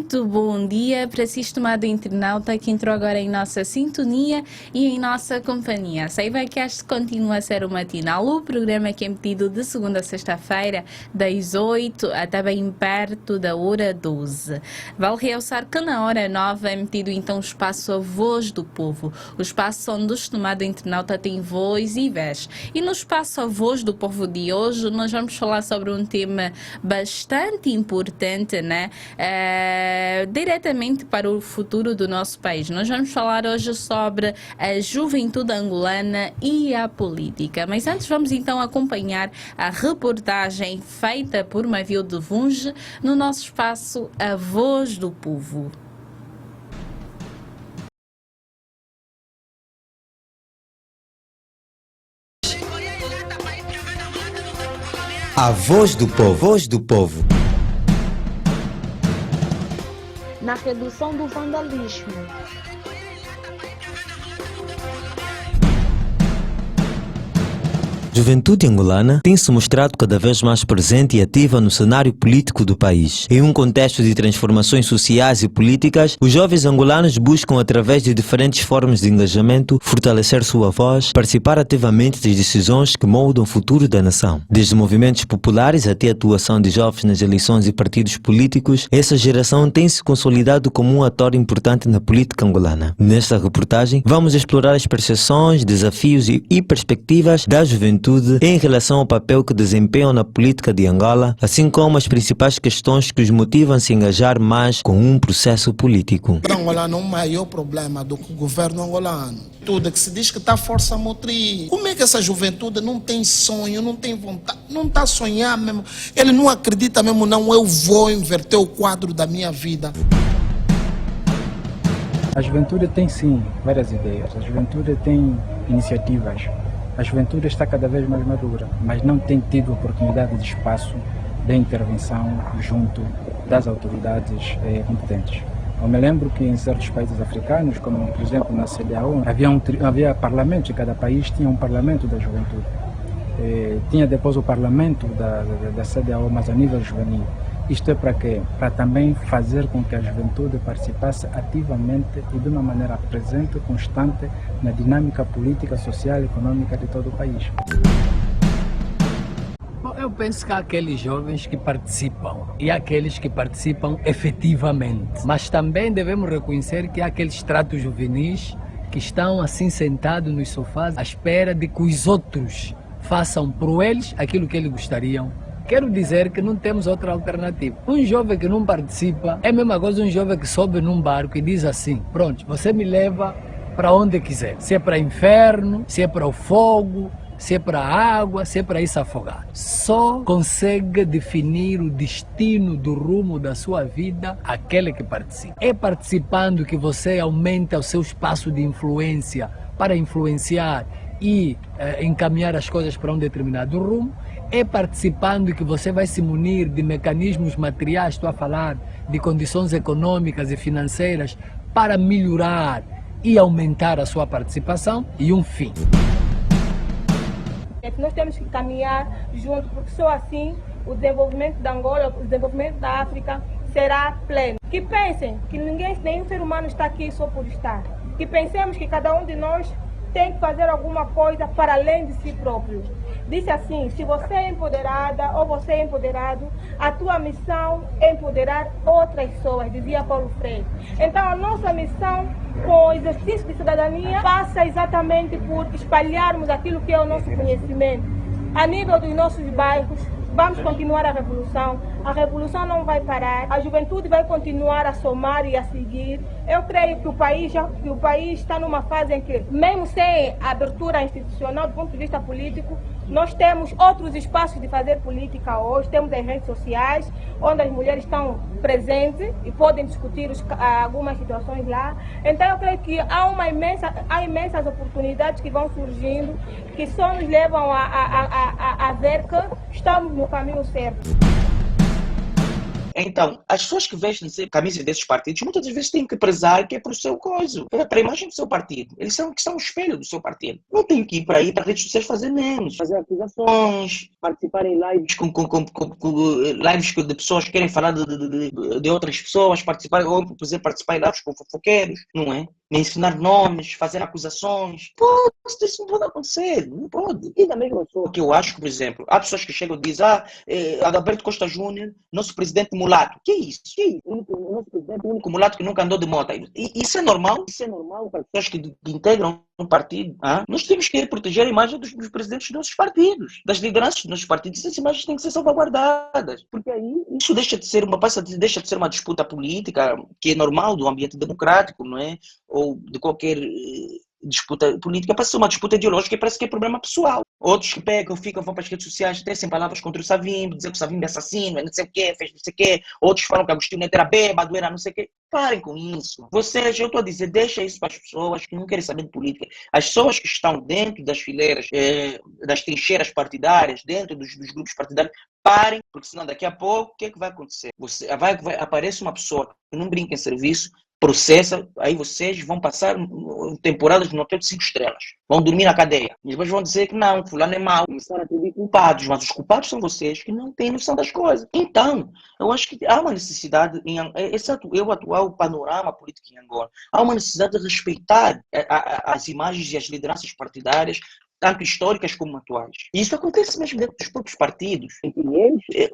Muito bom dia para si, estimado internauta que entrou agora em nossa sintonia e em nossa companhia. Saiba que este continua a ser o Matinal, o programa que é emitido de segunda a sexta-feira, das 8 até bem perto da hora 12. Vale realçar que na hora 9 é emitido então o espaço A Voz do Povo, o espaço onde o estimado internauta tem voz e vez. E no espaço A Voz do Povo de hoje, nós vamos falar sobre um tema bastante importante, né? Diretamente para o futuro do nosso país. Nós vamos falar hoje sobre a juventude angolana e a política. Mas antes vamos então acompanhar a reportagem feita por Mavio de Vunge no nosso espaço A Voz do Povo. A Voz do Povo, Voz do Povo. Na redução do vandalismo. Juventude angolana tem se mostrado cada vez mais presente e ativa no cenário político do país. Em um contexto de transformações sociais e políticas, os jovens angolanos buscam, através de diferentes formas de engajamento, fortalecer sua voz, participar ativamente das decisões que moldam o futuro da nação. Desde movimentos populares até a atuação de jovens nas eleições e partidos políticos, essa geração tem se consolidado como um ator importante na política angolana. Nesta reportagem, vamos explorar as percepções, desafios e perspectivas da juventude em relação ao papel que desempenham na política de Angola, assim como as principais questões que os motivam a se engajar mais com um processo político. O angolano é o maior problema do governo angolano. Tudo que se diz que está força motriz. Como é que essa juventude não tem sonho, não tem vontade, não está a sonhar mesmo? Ele não acredita mesmo, não, eu vou inverter o quadro da minha vida. A juventude tem sim várias ideias, a juventude tem iniciativas. A juventude está cada vez mais madura, mas não tem tido oportunidade de espaço de intervenção junto das autoridades competentes. Eu me lembro que em certos países africanos, como por exemplo na CEDEAO, havia parlamentos, cada país tinha um parlamento da juventude. Tinha depois o parlamento da CEDEAO, mas a nível juvenil. Isto é para quê? Para também fazer com que a juventude participasse ativamente e de uma maneira presente, constante, na dinâmica política, social e econômica de todo o país. Bom, eu penso que há aqueles jovens que participam e aqueles que participam efetivamente. Mas também devemos reconhecer que há aqueles tratos juvenis que estão assim sentados nos sofás à espera de que os outros façam por eles aquilo que eles gostariam. Quero dizer que não temos outra alternativa. Um jovem que não participa é a mesma coisa um jovem que sobe num barco e diz assim: pronto, você me leva para onde quiser. Se é para o inferno, se é para o fogo, se é para a água, se é para ir se afogar. Só consegue definir o destino do rumo da sua vida aquele que participa. É participando que você aumenta o seu espaço de influência para influenciar e encaminhar as coisas para um determinado rumo. É participando que você vai se munir de mecanismos materiais, estou a falar de condições econômicas e financeiras para melhorar e aumentar a sua participação e um fim. Nós temos que caminhar junto, porque só assim o desenvolvimento da Angola, o desenvolvimento da África será pleno. Que pensem que nenhum ser humano está aqui só por estar. Que pensemos que cada um de nós tem que fazer alguma coisa para além de si próprio. Disse assim: se você é empoderada ou você é empoderado, a tua missão é empoderar outras pessoas, dizia Paulo Freire. Então a nossa missão com o exercício de cidadania passa exatamente por espalharmos aquilo que é o nosso conhecimento. A nível dos nossos bairros, vamos continuar a revolução não vai parar, a juventude vai continuar a somar e a seguir. Eu creio que o país está numa fase em que, mesmo sem abertura institucional do ponto de vista político, nós temos outros espaços de fazer política hoje, temos as redes sociais, onde as mulheres estão presentes e podem discutir algumas situações lá. Então eu creio que há imensas oportunidades que vão surgindo, que só nos levam a ver que estamos no caminho certo. Então, as pessoas que vestem camisas desses partidos, muitas das vezes têm que prezar que é para o seu coisa, para a imagem do seu partido. Eles são o espelho do seu partido. Não tem que ir para aí, para redes sociais fazer menos, fazer acusações, participar em lives lives de pessoas que querem falar de outras pessoas, ou, por exemplo, participar em lives com fofoqueiros, não é? Mencionar nomes, fazer acusações. Isso não pode acontecer, não pode. E da mesma forma que eu acho que, por exemplo, há pessoas que chegam e dizem Adalberto Costa Júnior, nosso presidente mulato. Que isso? Nosso presidente único mulato que nunca andou de moto. Isso é normal? Isso é normal para pessoas que integram um partido? Nós temos que proteger a imagem dos presidentes dos nossos partidos, das lideranças dos nossos partidos. Essas imagens têm que ser salvaguardadas. Porque aí isso deixa de ser uma disputa política, que é normal do ambiente democrático, não é? Ou de qualquer disputa política, para ser uma disputa ideológica e parece que é problema pessoal. Outros que pegam, vão para as redes sociais, tecem palavras contra o Savimbi, dizer que o Savimbi é assassino, não sei o quê, fez não sei o quê. Outros falam que Agostinho Neto era bêbado, era não sei o quê. Parem com isso. Vocês, eu estou a dizer, deixa isso para as pessoas que não querem saber de política. As pessoas que estão dentro das fileiras, das trincheiras partidárias, dentro dos grupos partidários, parem, porque senão daqui a pouco, o que é que vai acontecer? Aparece uma pessoa que não brinca em serviço, processa, aí vocês vão passar temporadas no hotel de 5 estrelas. Vão dormir na cadeia. E depois vão dizer que não, fulano é mau. Começaram a ter culpados, mas os culpados são vocês que não têm noção das coisas. Então, eu acho que há uma necessidade, o atual panorama político em Angola, há uma necessidade de respeitar as imagens e as lideranças partidárias, tanto históricas como atuais. E isso acontece mesmo dentro dos próprios partidos.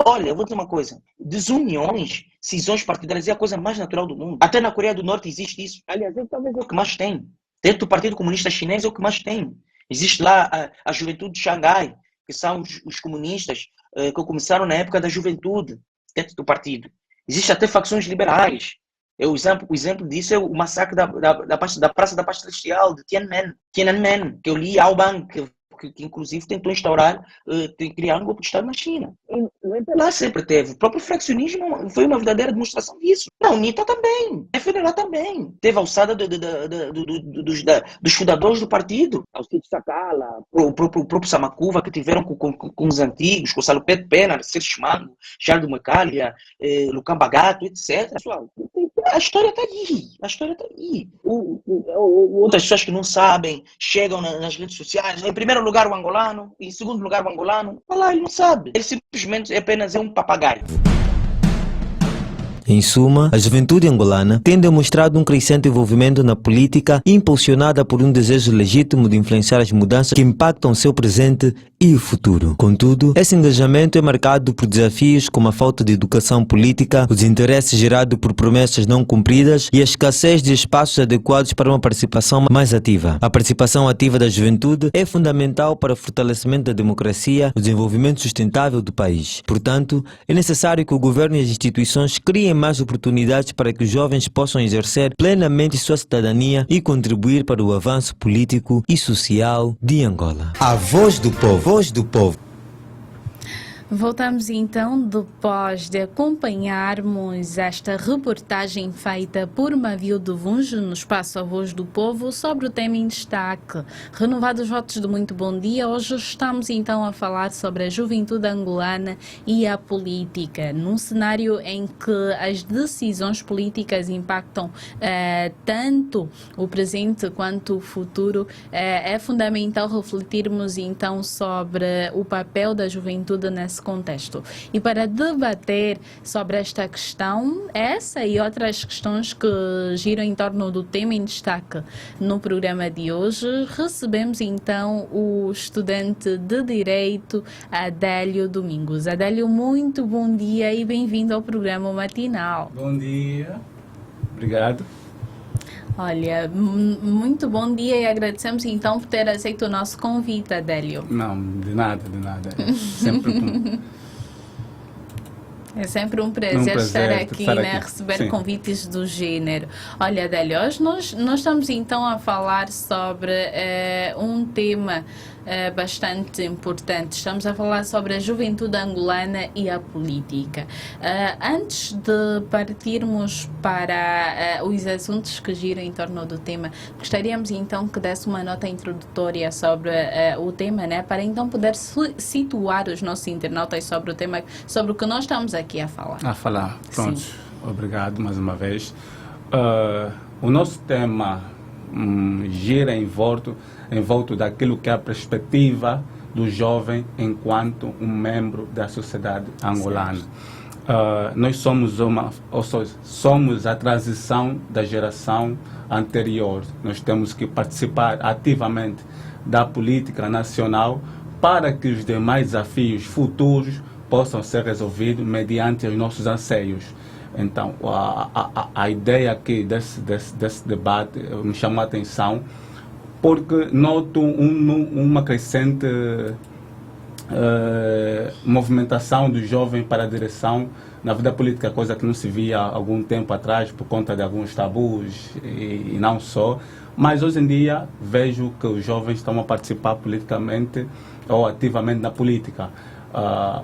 Olha, eu vou dizer uma coisa. Desuniões, cisões partidárias é a coisa mais natural do mundo. Até na Coreia do Norte existe isso. Aliás, talvez é o que mais tem. Dentro do Partido Comunista Chinês é o que mais tem. Existe lá a Juventude de Xangai, que são os comunistas que começaram na época da juventude dentro do partido. Existem até facções liberais. O exemplo disso é o massacre da Praça da Paz Celestial, de Tiananmen, que eu li Ao Ban, que inclusive tentou criar um golpe de Estado na China. Lá sempre teve. O próprio fraccionismo foi uma verdadeira demonstração disso. Na UNITA também. A FNLA também. Teve a alçada dos fundadores do partido. Alcide Sakala, o próprio Samakuva, que tiveram com os antigos, com o Salupete Pena, Sérgio Mango, Charles Mucalia, Lucam Bagato, etc. Pessoal, a história está aí. Outras pessoas que não sabem chegam nas redes sociais. Em primeiro lugar o angolano, em segundo lugar o angolano. Olha lá, ele não sabe. Ele simplesmente apenas é um papagaio. Em suma, a juventude angolana tem demonstrado um crescente envolvimento na política, impulsionada por um desejo legítimo de influenciar as mudanças que impactam seu presente e o futuro. Contudo, esse engajamento é marcado por desafios como a falta de educação política, os interesses gerados por promessas não cumpridas e a escassez de espaços adequados para uma participação mais ativa. A participação ativa da juventude é fundamental para o fortalecimento da democracia e o desenvolvimento sustentável do país. Portanto, é necessário que o governo e as instituições criem mais oportunidades para que os jovens possam exercer plenamente sua cidadania e contribuir para o avanço político e social de Angola. A voz do povo. Voz do povo. Voltamos então depois de acompanharmos esta reportagem feita por Mavio do Vunjo no espaço A Voz do Povo sobre o tema em destaque. Renovados votos de muito bom dia, hoje estamos então a falar sobre a juventude angolana e a política. Num cenário em que as decisões políticas impactam tanto o presente quanto o futuro, é fundamental refletirmos então sobre o papel da juventude nesse contexto. E para debater sobre esta questão, essa e outras questões que giram em torno do tema em destaque no programa de hoje, recebemos então o estudante de Direito Adélio Domingos. Adélio, muito bom dia e bem-vindo ao programa matinal. Bom dia, obrigado. Olha, muito bom dia e agradecemos então por ter aceito o nosso convite, Adélio. Não, de nada. É sempre bom. É sempre um prazer estar aqui, né? Receber Sim. convites do gênero. Olha, Adélio, hoje nós estamos então a falar sobre um tema bastante importante. Estamos a falar sobre a juventude angolana e a política. Antes de partirmos para os assuntos que giram em torno do tema, gostaríamos então que desse uma nota introdutória sobre o tema, né, para então poder situar os nossos internautas sobre o tema, sobre o que nós estamos aqui a falar. Pronto. Sim. Obrigado mais uma vez. O nosso tema gira em volta daquilo que é a perspectiva do jovem enquanto um membro da sociedade angolana. Nós somos a transição da geração anterior. Nós temos que participar ativamente da política nacional para que os demais desafios futuros possam ser resolvidos mediante os nossos anseios. Então, a ideia aqui desse debate me chamou a atenção porque noto uma crescente movimentação do jovem para a direção na vida política, coisa que não se via há algum tempo atrás por conta de alguns tabus e não só. Mas hoje em dia vejo que os jovens estão a participar politicamente ou ativamente na política,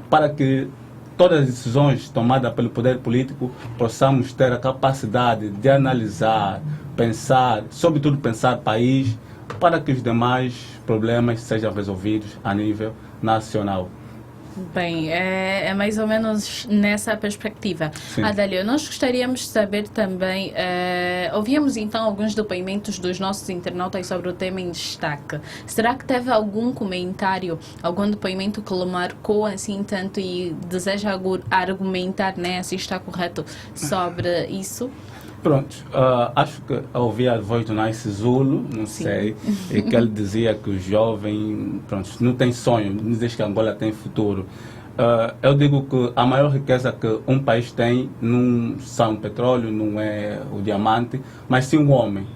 para que todas as decisões tomadas pelo poder político possamos ter a capacidade de analisar, pensar, sobretudo pensar país, para que os demais problemas sejam resolvidos a nível nacional. Bem, é mais ou menos nessa perspectiva. Sim. Adélio, nós gostaríamos de saber também, ouvimos então alguns depoimentos dos nossos internautas sobre o tema em destaque. Será que teve algum comentário, algum depoimento que lhe marcou assim tanto e deseja argumentar, né, se está correto, sobre isso? Pronto, acho que ouvi a voz do Nice Zulu, não Sim. sei, e que ele dizia que o jovem, pronto, não tem sonho, não diz que Angola tem futuro. Eu digo que a maior riqueza que um país tem não são o petróleo, não é o diamante, mas sim o homem.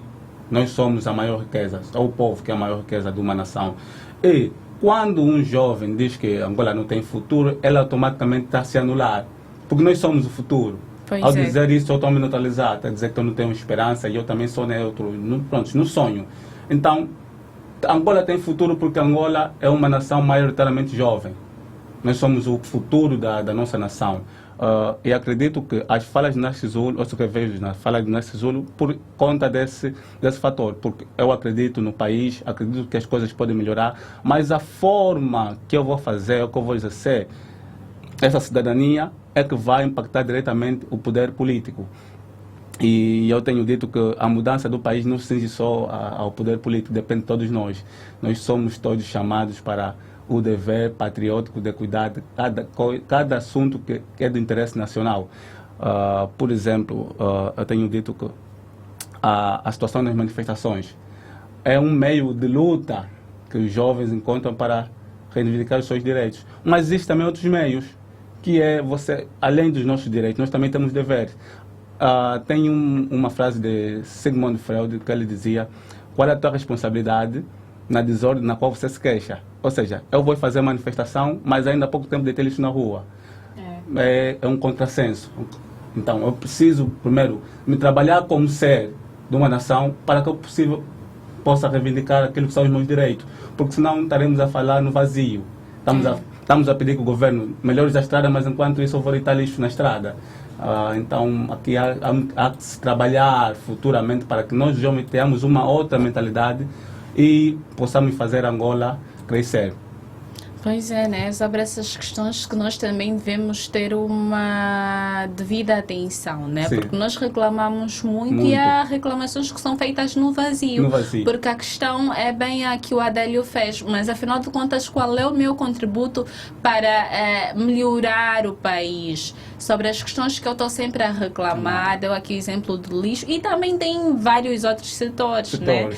Nós somos a maior riqueza, é o povo que é a maior riqueza de uma nação. E quando um jovem diz que Angola não tem futuro, ele automaticamente está a se anular, porque nós somos o futuro. Pois Ao é. dizer isso, eu estou a me neutralizar, está a dizer que eu não tenho esperança e eu também sou neutro, no sonho. Então, Angola tem futuro porque Angola é uma nação maioritariamente jovem. Nós somos o futuro da nossa nação. E acredito que as falas de Nice Zulu, ou que eu vejo na fala de Nice Zulu, por conta desse fator, porque eu acredito no país, acredito que as coisas podem melhorar, mas a forma que eu vou fazer, que eu vou exercer essa cidadania é que vai impactar diretamente o poder político. E eu tenho dito que a mudança do país não se cinge só ao poder político, depende de todos nós. Nós somos todos chamados para o dever patriótico de cuidar de cada assunto que é do interesse nacional. Por exemplo, eu tenho dito que a situação das manifestações é um meio de luta que os jovens encontram para reivindicar os seus direitos. Mas existem também outros meios, que é você, além dos nossos direitos, nós também temos deveres. Tem uma frase de Sigmund Freud que ele dizia: qual é a tua responsabilidade na desordem na qual você se queixa? Ou seja, eu vou fazer manifestação, mas ainda há pouco tempo deitei lixo na rua. É um contrassenso. Então, eu preciso, primeiro, me trabalhar como ser de uma nação para que eu possa reivindicar aquilo que são os meus direitos. Porque senão estaremos a falar no vazio. Estamos a pedir que o governo melhore a estrada, mas enquanto isso eu vou deitar lixo na estrada. Então, aqui há que se trabalhar futuramente para que nós jovens tenhamos uma outra mentalidade e possamos fazer Angola crescer. Pois é, né? Sobre essas questões que nós também devemos ter uma devida atenção, né? Sim. Porque nós reclamamos muito e há reclamações que são feitas no vazio. Porque a questão é bem a que o Adélio fez, mas afinal de contas, qual é o meu contributo para melhorar o país? Sobre as questões que eu estou sempre a reclamar, deu aqui o exemplo do lixo e também tem vários outros setores, né?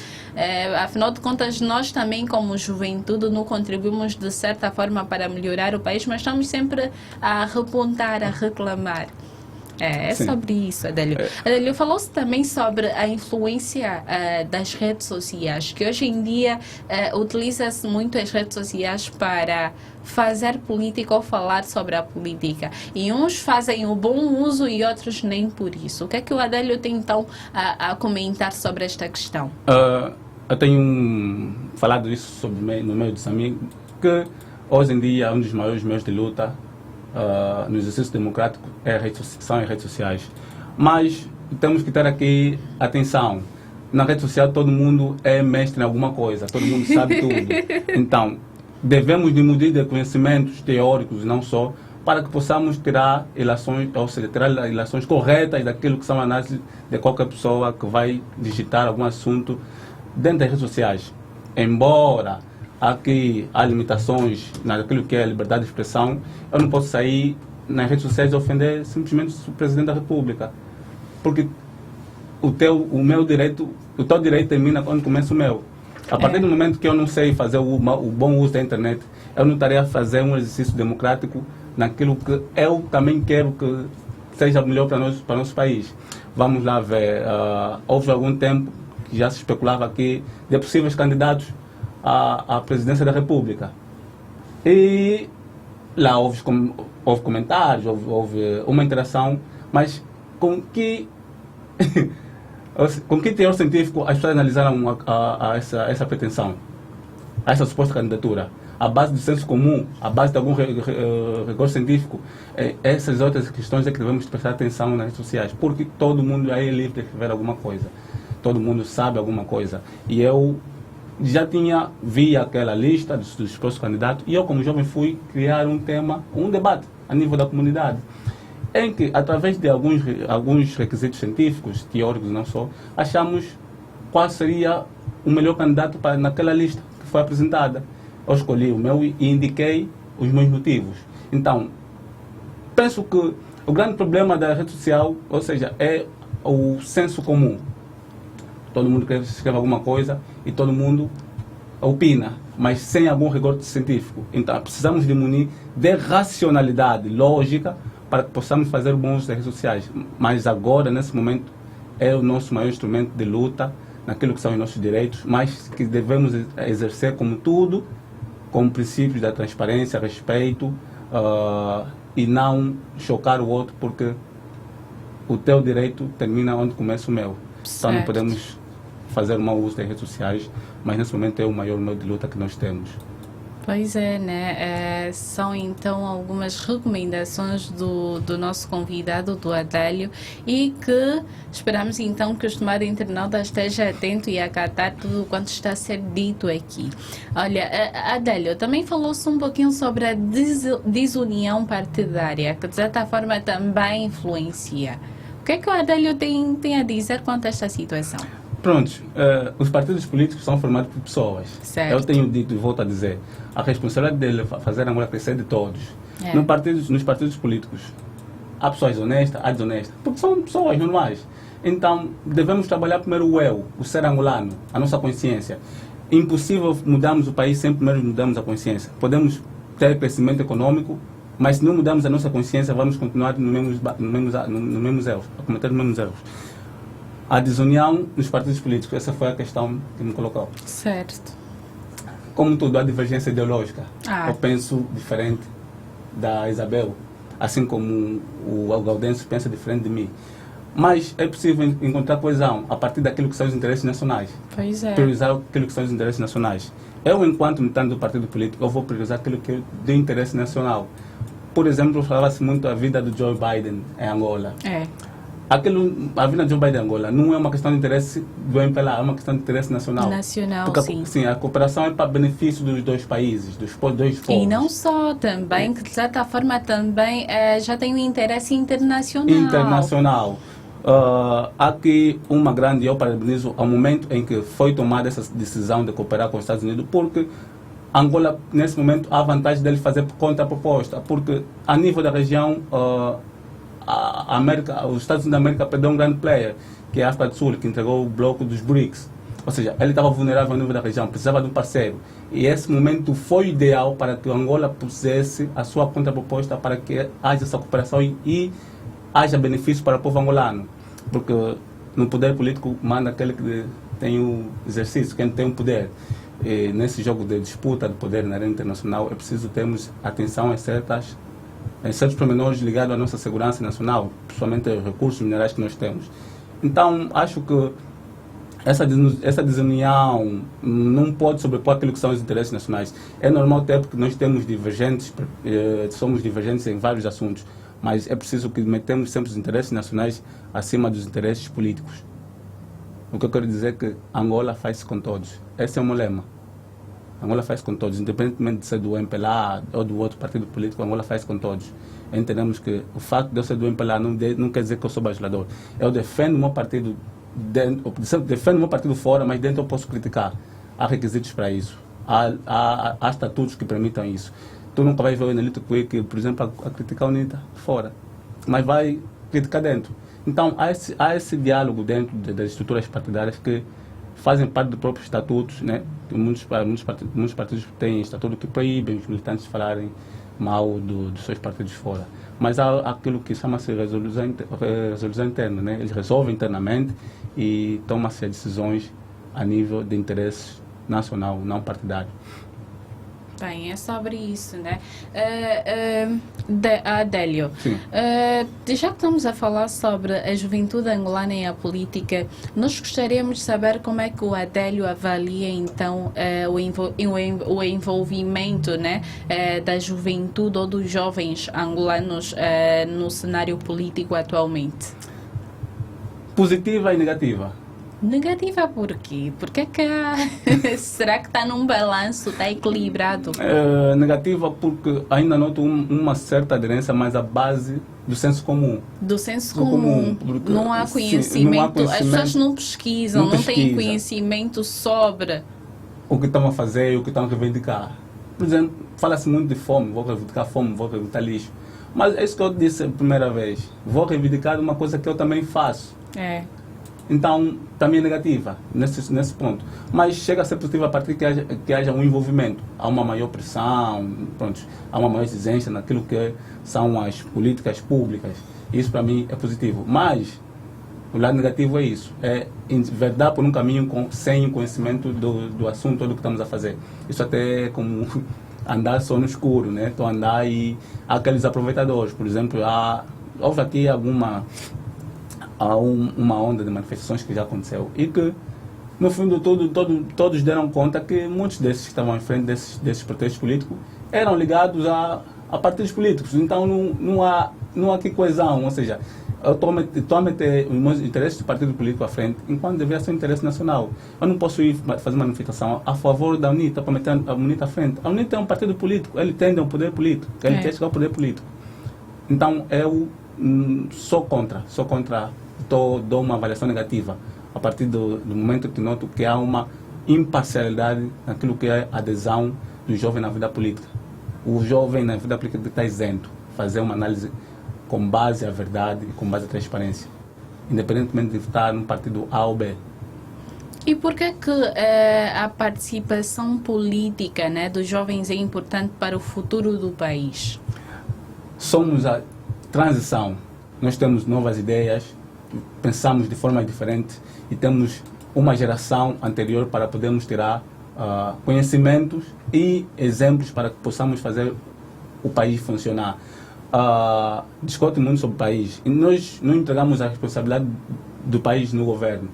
Afinal de contas, nós também como juventude não contribuímos de certa forma para melhorar o país, mas estamos sempre a repontar, a reclamar. Sobre isso, Adélio. Adélio, falou-se também sobre a influência das redes sociais, que hoje em dia utiliza-se muito as redes sociais para fazer política ou falar sobre a política. E uns fazem o bom uso e outros nem por isso. O que é que o Adélio tem então a comentar sobre esta questão? eu tenho falado isso no meio dos amigos, que hoje em dia um dos maiores meios de luta no exercício democrático são as redes sociais. Mas temos que ter aqui atenção. Na rede social todo mundo é mestre em alguma coisa, todo mundo sabe tudo. Então, devemos diminuir de conhecimentos teóricos e não só, para que possamos tirar ilações, ou seja, tirar ilações corretas daquilo que são análises de qualquer pessoa que vai digitar algum assunto dentro das redes sociais. Embora aqui há limitações naquilo que é a liberdade de expressão, eu não posso sair nas redes sociais e ofender simplesmente o Presidente da República. Porque o teu direito termina quando começa o meu. A partir do momento que eu não sei fazer o bom uso da internet, eu não estaria a fazer um exercício democrático naquilo que eu também quero que seja melhor para o nosso país. Vamos lá ver, houve algum tempo que já se especulava aqui de possíveis candidatos à presidência da República. E lá houve comentários, houve uma interação, mas com que teor científico as pessoas analisaram essa pretensão, essa suposta candidatura? A base do senso comum, a base de algum rigor científico? Essas outras questões é que devemos prestar atenção nas redes sociais, porque todo mundo aí é livre de escrever alguma coisa, todo mundo sabe alguma coisa. E eu já vi aquela lista dos supostos candidatos, e eu como jovem fui criar um debate a nível da comunidade, em que, através de alguns requisitos científicos, teóricos não só, achamos qual seria o melhor candidato naquela lista que foi apresentada. Eu escolhi o meu e indiquei os meus motivos. Então, penso que o grande problema da rede social, ou seja, é o senso comum. Todo mundo quer escrever alguma coisa e todo mundo opina, mas sem algum rigor científico. Então, precisamos diminuir de racionalidade, lógica, para que possamos fazer bom uso das redes sociais. Mas agora, nesse momento, é o nosso maior instrumento de luta naquilo que são os nossos direitos, mas que devemos exercer como tudo, com princípios da transparência, respeito, e não chocar o outro, porque o teu direito termina onde começa o meu. Então não podemos fazer mau uso das redes sociais, mas nesse momento é o maior meio de luta que nós temos. Pois é, né? São então algumas recomendações do nosso convidado, do Adélio, e que esperamos então que o estimado internauta esteja atento e acatar tudo quanto está a ser dito aqui. Olha, Adélio, também falou-se um pouquinho sobre a desunião partidária, que de certa forma também influencia. O que é que o Adélio tem a dizer quanto a esta situação? Pronto, os partidos políticos são formados por pessoas. Certo. Eu tenho dito e volto a dizer, a responsabilidade dele fazer a Angola crescer de todos. Nos partidos políticos, há pessoas honestas, há desonestas, porque são pessoas normais. Então, devemos trabalhar primeiro o ser angolano, a nossa consciência. Impossível mudarmos o país sem primeiro mudarmos a consciência. Podemos ter crescimento econômico, mas se não mudarmos a nossa consciência, vamos continuar nos mesmos erros, a cometer os mesmos erros. A desunião nos partidos políticos, essa foi a questão que me colocou. Certo. Como tudo, há divergência ideológica. Eu penso diferente da Isabel, assim como o Gaudêncio pensa diferente de mim. Mas é possível encontrar coesão a partir daquilo que são os interesses nacionais. Pois é. Priorizar aquilo que são os interesses nacionais. Eu, enquanto militante do partido político, eu vou priorizar aquilo que é de interesse nacional. Por exemplo, falava-se muito da vida do Joe Biden em Angola. A vida de Joe Biden em Angola não é uma questão de interesse do MPLA, é uma questão de interesse nacional. Porque, sim, a cooperação é para benefício dos dois países, dos dois povos. E não só, também, que de certa forma também já tem um interesse internacional. Aqui eu parabenizo ao momento em que foi tomada essa decisão de cooperar com os Estados Unidos, porque Angola, nesse momento, há vantagem dele fazer contraproposta, porque a nível da região, os Estados Unidos da América perdeu um grande player, que é a África do Sul, que entregou o bloco dos BRICS. Ou seja, ele estava vulnerável a nível da região, precisava de um parceiro. E esse momento foi ideal para que Angola pusesse a sua contraproposta para que haja essa cooperação e haja benefício para o povo angolano. Porque no poder político manda aquele que tem o exercício, quem tem o poder. E nesse jogo de disputa de poder na arena internacional é preciso termos atenção a certos pormenores ligados à nossa segurança nacional, principalmente os recursos minerais que nós temos. Então, acho que essa desunião não pode sobrepor aquilo que são os interesses nacionais. É normal até porque nós temos somos divergentes em vários assuntos, mas é preciso que metemos sempre os interesses nacionais acima dos interesses políticos. O que eu quero dizer é que Angola faz-se com todos. Esse é o meu lema. Angola faz com todos, independentemente de ser do MPLA ou do outro partido político, Angola faz com todos. Entendemos que o facto de eu ser do MPLA não quer dizer que eu sou bajulador. Eu defendo o meu partido defendo o meu partido fora, mas dentro eu posso criticar. Há requisitos para isso. Há estatutos que permitam isso. Tu nunca vais ver o Enelito Cuique, por exemplo, a criticar a UNITA fora, mas vai criticar dentro. Então, há esse diálogo dentro das estruturas partidárias que fazem parte dos próprios estatutos, né? Muitos partidos têm estatuto que proíbem os militantes de falarem mal dos seus partidos fora. Mas há aquilo que chama-se resolução interna, né? Eles resolvem internamente e tomam-se decisões a nível de interesse nacional, não partidário. Bem, é sobre isso, né? Adélio, já que estamos a falar sobre a juventude angolana e a política, nós gostaríamos de saber como é que o Adélio avalia, então, o envolvimento, né, da juventude ou dos jovens angolanos no cenário político atualmente. Positiva e negativa. Negativa por quê? Porque será que está num balanço, está equilibrado? Negativa porque ainda noto uma certa aderência, mas à base do senso comum. Do senso comum. Não há conhecimento. As pessoas não pesquisam, não têm conhecimento sobre o que estão a fazer e o que estão a reivindicar. Por exemplo, fala-se muito de fome, vou reivindicar fome, vou reivindicar lixo. Mas é isso que eu disse a primeira vez. Vou reivindicar uma coisa que eu também faço. Então, também é negativa nesse ponto. Mas chega a ser positiva a partir que haja um envolvimento. Há uma maior pressão, há uma maior exigência naquilo que são as políticas públicas. Isso, para mim, é positivo. Mas o lado negativo é isso. É enverdar por um caminho sem conhecimento do assunto, do que estamos a fazer. Isso até é como andar só no escuro, né? Então, andar e aqueles aproveitadores. Por exemplo, houve aqui há uma onda de manifestações que já aconteceu e que, no fim de tudo, todos deram conta que muitos desses que estavam em frente desses protestos políticos eram ligados a partidos políticos. Então, não há aqui coesão, ou seja, eu estou a meter os meus interesses do partido político à frente, enquanto deveria ser um interesse nacional. Eu não posso ir fazer uma manifestação a favor da UNITA para meter a UNITA à frente. A UNITA é um partido político, ele tende ao poder político, ele quer chegar ao poder político. Então, eu sou contra, dou uma avaliação negativa a partir do momento que noto que há uma imparcialidade naquilo que é a adesão do jovem na vida política. O jovem na vida política está isento, fazer uma análise com base à verdade e com base à transparência, independentemente de estar no partido A ou B. E por que a participação política, né, dos jovens é importante para o futuro do país? Somos a transição. Nós temos novas ideias, pensamos de forma diferente e temos uma geração anterior para podermos tirar conhecimentos e exemplos para que possamos fazer o país funcionar. Discute muito sobre o país e nós não entregamos a responsabilidade do país no governo.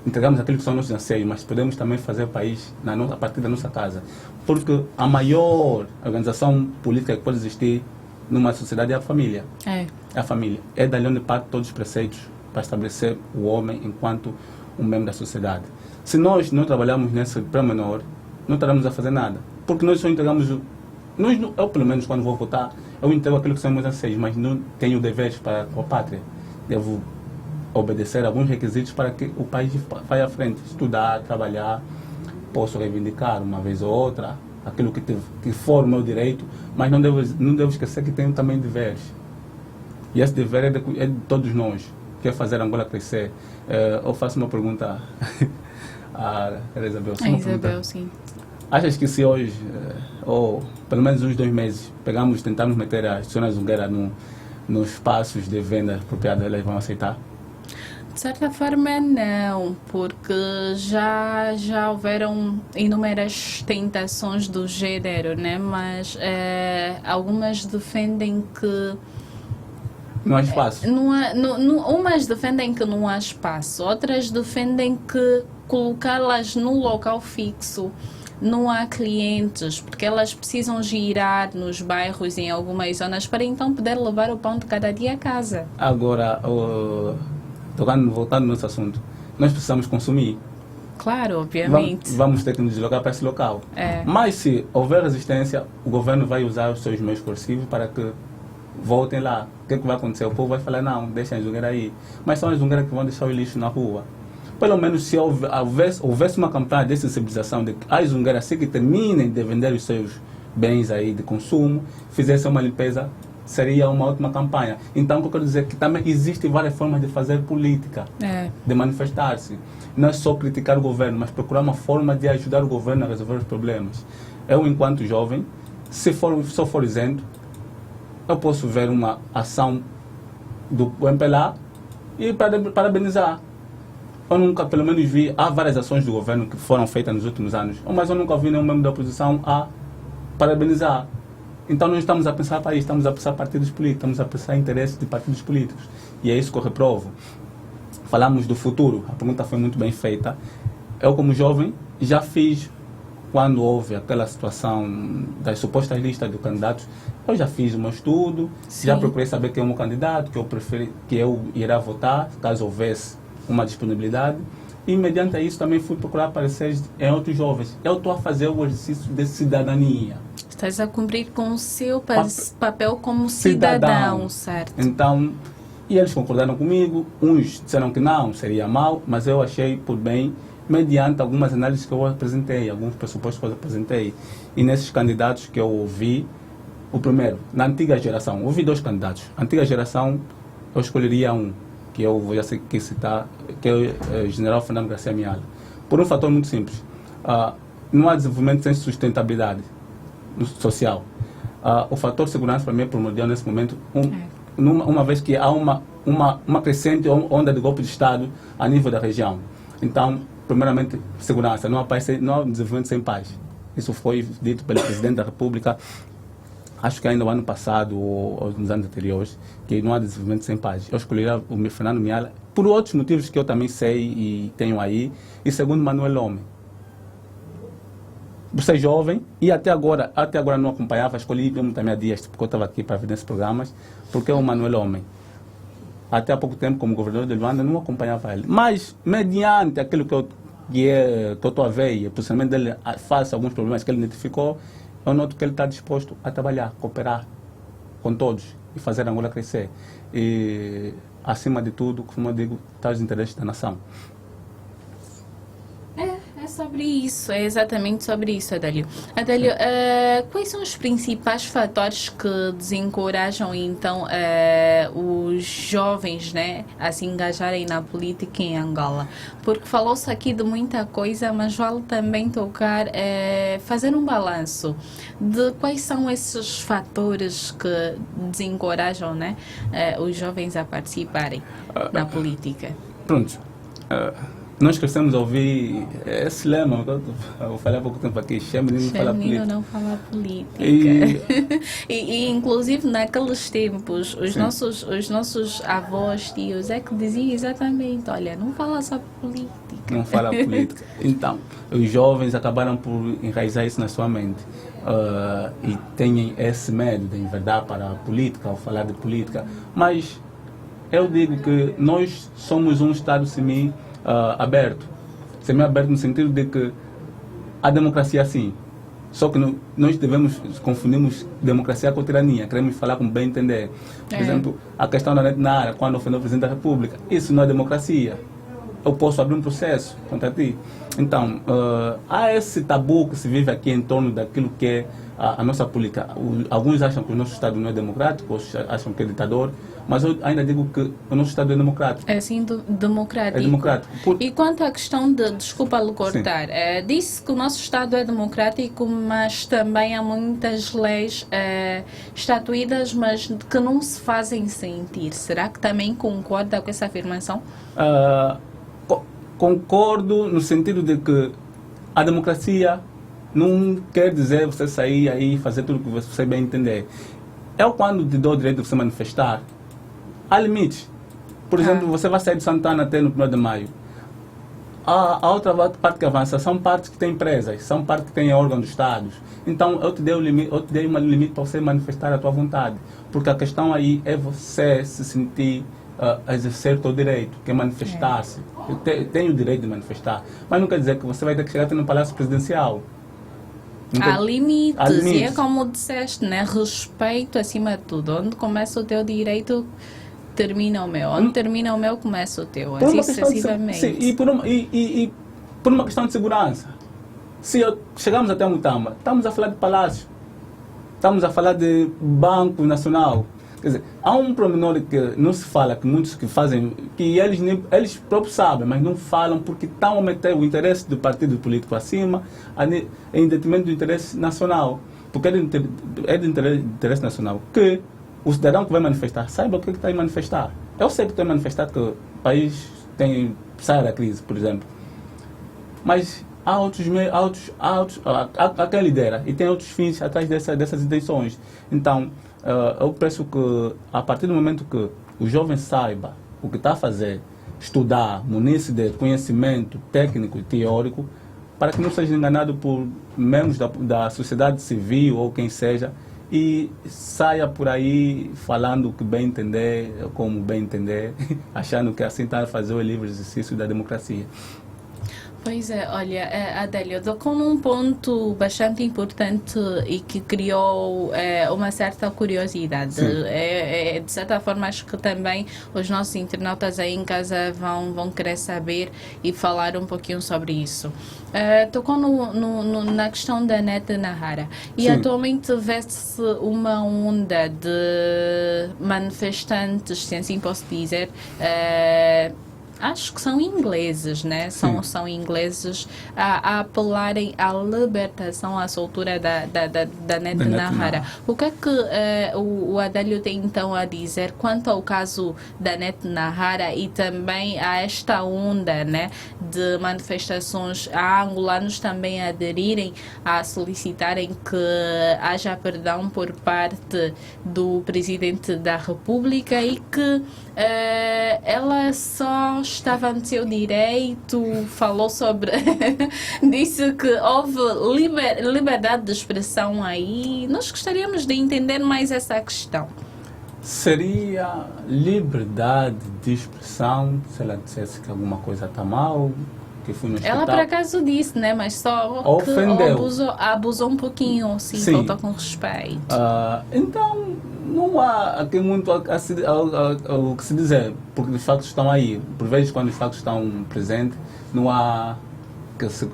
Entregamos aquilo que são nossos anseios, mas podemos também fazer o país a partir da nossa casa. Porque a maior organização política que pode existir numa sociedade é a família. É a família. É dali onde parte todos os preceitos para estabelecer o homem enquanto um membro da sociedade. Se nós não trabalharmos nesse pormenor, não estaremos a fazer nada. Porque nós só entregamos... Eu, pelo menos, quando vou votar, eu entrego aquilo que são meus anseios, mas não tenho deveres para a pátria. Devo obedecer a alguns requisitos para que o país vá à frente. Estudar, trabalhar, posso reivindicar uma vez ou outra aquilo que for o meu direito, mas não devo esquecer que tenho também deveres. E esse dever é de todos nós. Quer fazer a Angola crescer. Eu faço uma pergunta a Isabel. Isabel, sim. Achas que se hoje, ou pelo menos uns 2 meses, tentamos meter a Sônia Zungueira nos espaços de venda apropriada, elas vão aceitar? De certa forma, não, porque já houveram inúmeras tentações do gênero, né? Mas algumas defendem que Não há espaço. Umas defendem que não há espaço, outras defendem que colocá-las num local fixo não há clientes, porque elas precisam girar nos bairros, em algumas zonas, para então poder levar o pão de cada dia a casa. Agora, voltando nesse assunto, nós precisamos consumir. Claro, obviamente. Vamos ter que nos deslocar para esse local. Mas se houver resistência, o governo vai usar os seus meios coercivos para que voltem lá. O que vai acontecer? O povo vai falar, não, deixem as zungueiras aí. Mas são as zungueiras que vão deixar o lixo na rua. Pelo menos se houvesse uma campanha de sensibilização de que as zungueiras, assim que terminem de vender os seus bens aí de consumo, fizessem uma limpeza, seria uma ótima campanha. Então, o que eu quero dizer é que também existem várias formas de fazer política, de manifestar-se. Não é só criticar o governo, mas procurar uma forma de ajudar o governo a resolver os problemas. Eu, enquanto jovem, se eu for isento, eu posso ver uma ação do MPLA e parabenizar. Eu nunca, pelo menos vi, há várias ações do governo que foram feitas nos últimos anos, mas eu nunca vi nenhum membro da oposição a parabenizar. Então não estamos a pensar país, estamos a pensar partidos políticos, estamos a pensar interesses de partidos políticos. E é isso que eu reprovo. Falamos do futuro, a pergunta foi muito bem feita. Eu, como jovem, já fiz, quando houve aquela situação das supostas listas de candidatos, eu já fiz o meu estudo, já procurei saber quem é o meu candidato, que eu irá votar, caso houvesse uma disponibilidade. E, mediante isso, também fui procurar aparecer em outros jovens. Eu estou a fazer o exercício de cidadania. Estás a cumprir com o seu papel como cidadão, certo? Então, e eles concordaram comigo. Uns disseram que não, seria mal, mas eu achei por bem, mediante algumas análises que eu apresentei, alguns pressupostos que eu apresentei. E nesses candidatos que eu ouvi, o primeiro, na antiga geração, ouvi 2 candidatos. A antiga geração, eu escolheria um, que eu vou já citar, que é o general Fernando Garcia Miala. Por um fator muito simples. Não há desenvolvimento sem sustentabilidade social. O fator segurança para mim é primordial nesse momento, uma vez que há uma crescente onda de golpe de Estado a nível da região. Então, primeiramente, segurança. Não há desenvolvimento sem paz. Isso foi dito pelo presidente da República, acho que ainda no ano passado ou nos anos anteriores, que não há desenvolvimento sem paz. Eu escolheria o Fernando Miala por outros motivos que eu também sei e tenho aí. E segundo, Manuel Homem. Por ser jovem, e até agora não acompanhava, escolhi mesmo também há dias, porque eu estava aqui para ver nesses programas, porque é o Manuel Homem. Até há pouco tempo, como governador de Luanda, não acompanhava ele. Mas, mediante aquilo que eu estou a ver, e o posicionamento dele face a alguns problemas que ele identificou, eu noto que ele está disposto a trabalhar, cooperar com todos e fazer a Angola crescer. E, acima de tudo, como eu digo, está os interesses da nação. É sobre isso, é exatamente sobre isso, Adélio. Adélio, quais são os principais fatores que desencorajam, então, os jovens, né, a se engajarem na política em Angola? Porque falou-se aqui de muita coisa, mas vale também tocar, fazer um balanço de quais são esses fatores que desencorajam, né, os jovens a participarem na política. Pronto. Nós crescemos a ouvir esse lema, eu falei há pouco tempo aqui, menino não fala política. E inclusive naqueles tempos, os nossos avós, tios, é que diziam exatamente, olha, não fala sobre política. Não fala política. Então, os jovens acabaram por enraizar isso na sua mente. E têm esse medo de enverdar para a política, ou falar de política. Mas eu digo que nós somos um Estado semi-aberto no sentido de que a democracia é assim. Só que nós confundimos democracia com tirania, queremos falar com bem entender. Por exemplo, a questão da Netnara, quando ofendeu o presidente da República, isso não é democracia. Eu posso abrir um processo contra ti. Então, há esse tabu que se vive aqui em torno daquilo que é a nossa política. Alguns acham que o nosso Estado não é democrático, outros acham que é ditador, mas eu ainda digo que o nosso Estado é democrático. É sim, democrático. É democrático. E quanto à questão de, desculpa lhe cortar, disse que o nosso Estado é democrático, mas também há muitas leis estatuídas, mas que não se fazem sentir. Será que também concorda com essa afirmação? Concordo no sentido de que a democracia não quer dizer você sair aí e fazer tudo o que você bem entender. Eu, quando te dou o direito de você manifestar, há limites. Por exemplo, você vai sair de Santana até no 1º de maio. A outra parte que avança são partes que têm empresas, são partes que têm órgãos do Estado. Então, eu te dei um limite para você manifestar a tua vontade. Porque a questão aí é você se sentir exercer o teu direito, que é manifestar-se. Eu tenho o direito de manifestar. Mas não quer dizer que você vai ter que chegar até no Palácio Presidencial. Há limites, e é como disseste, né? Respeito acima de tudo. Onde começa o teu direito, termina o meu. Onde termina o meu, começa o teu. Assim sucessivamente. Sim, e por uma questão de segurança. Se chegamos até Mutamba, estamos a falar de palácio, estamos a falar de Banco Nacional. Quer dizer, há um pormenor que não se fala, que muitos que fazem, que eles próprios sabem, mas não falam porque estão a meter o interesse do partido político acima, em detrimento do interesse nacional. Porque é de interesse nacional que o cidadão que vai manifestar saiba o que está a manifestar. Eu sei que estou a manifestar que o país sai da crise, por exemplo. Mas há quem lidera e tem outros fins atrás dessas intenções. Então, eu penso que a partir do momento que o jovem saiba o que está a fazer, estudar, munir-se de conhecimento técnico e teórico, para que não seja enganado por membros da sociedade civil ou quem seja, e saia por aí falando o que bem entender, como bem entender, achando que assim está a fazer o livre exercício da democracia. Pois é, olha, Adélio, tocou num ponto bastante importante e que criou uma certa curiosidade. De certa forma, acho que também os nossos internautas aí em casa vão querer saber e falar um pouquinho sobre isso. Tocou na questão da Nete Nahara. E atualmente vê-se uma onda de manifestantes, se assim posso dizer, acho que são ingleses, né? São ingleses a apelarem à libertação, à soltura da Nete Nahara. O que é que o Adélio tem então a dizer quanto ao caso da Nete Nahara e também a esta onda, né, de manifestações, há angolanos também a aderirem, a solicitarem que haja perdão por parte do Presidente da República e que ela só estava no seu direito, falou sobre disse que houve liberdade de expressão aí. Nós gostaríamos de entender mais essa questão. Seria liberdade de expressão se ela dissesse que alguma coisa está mal, que foi no hospital? Ela por acaso disse, né? Mas só ofendeu. Que abusou um pouquinho, sim. Faltou com respeito. Então, não há aqui muito o que se dizer, porque os factos estão aí. Por vezes, quando os factos estão presentes, não há que se,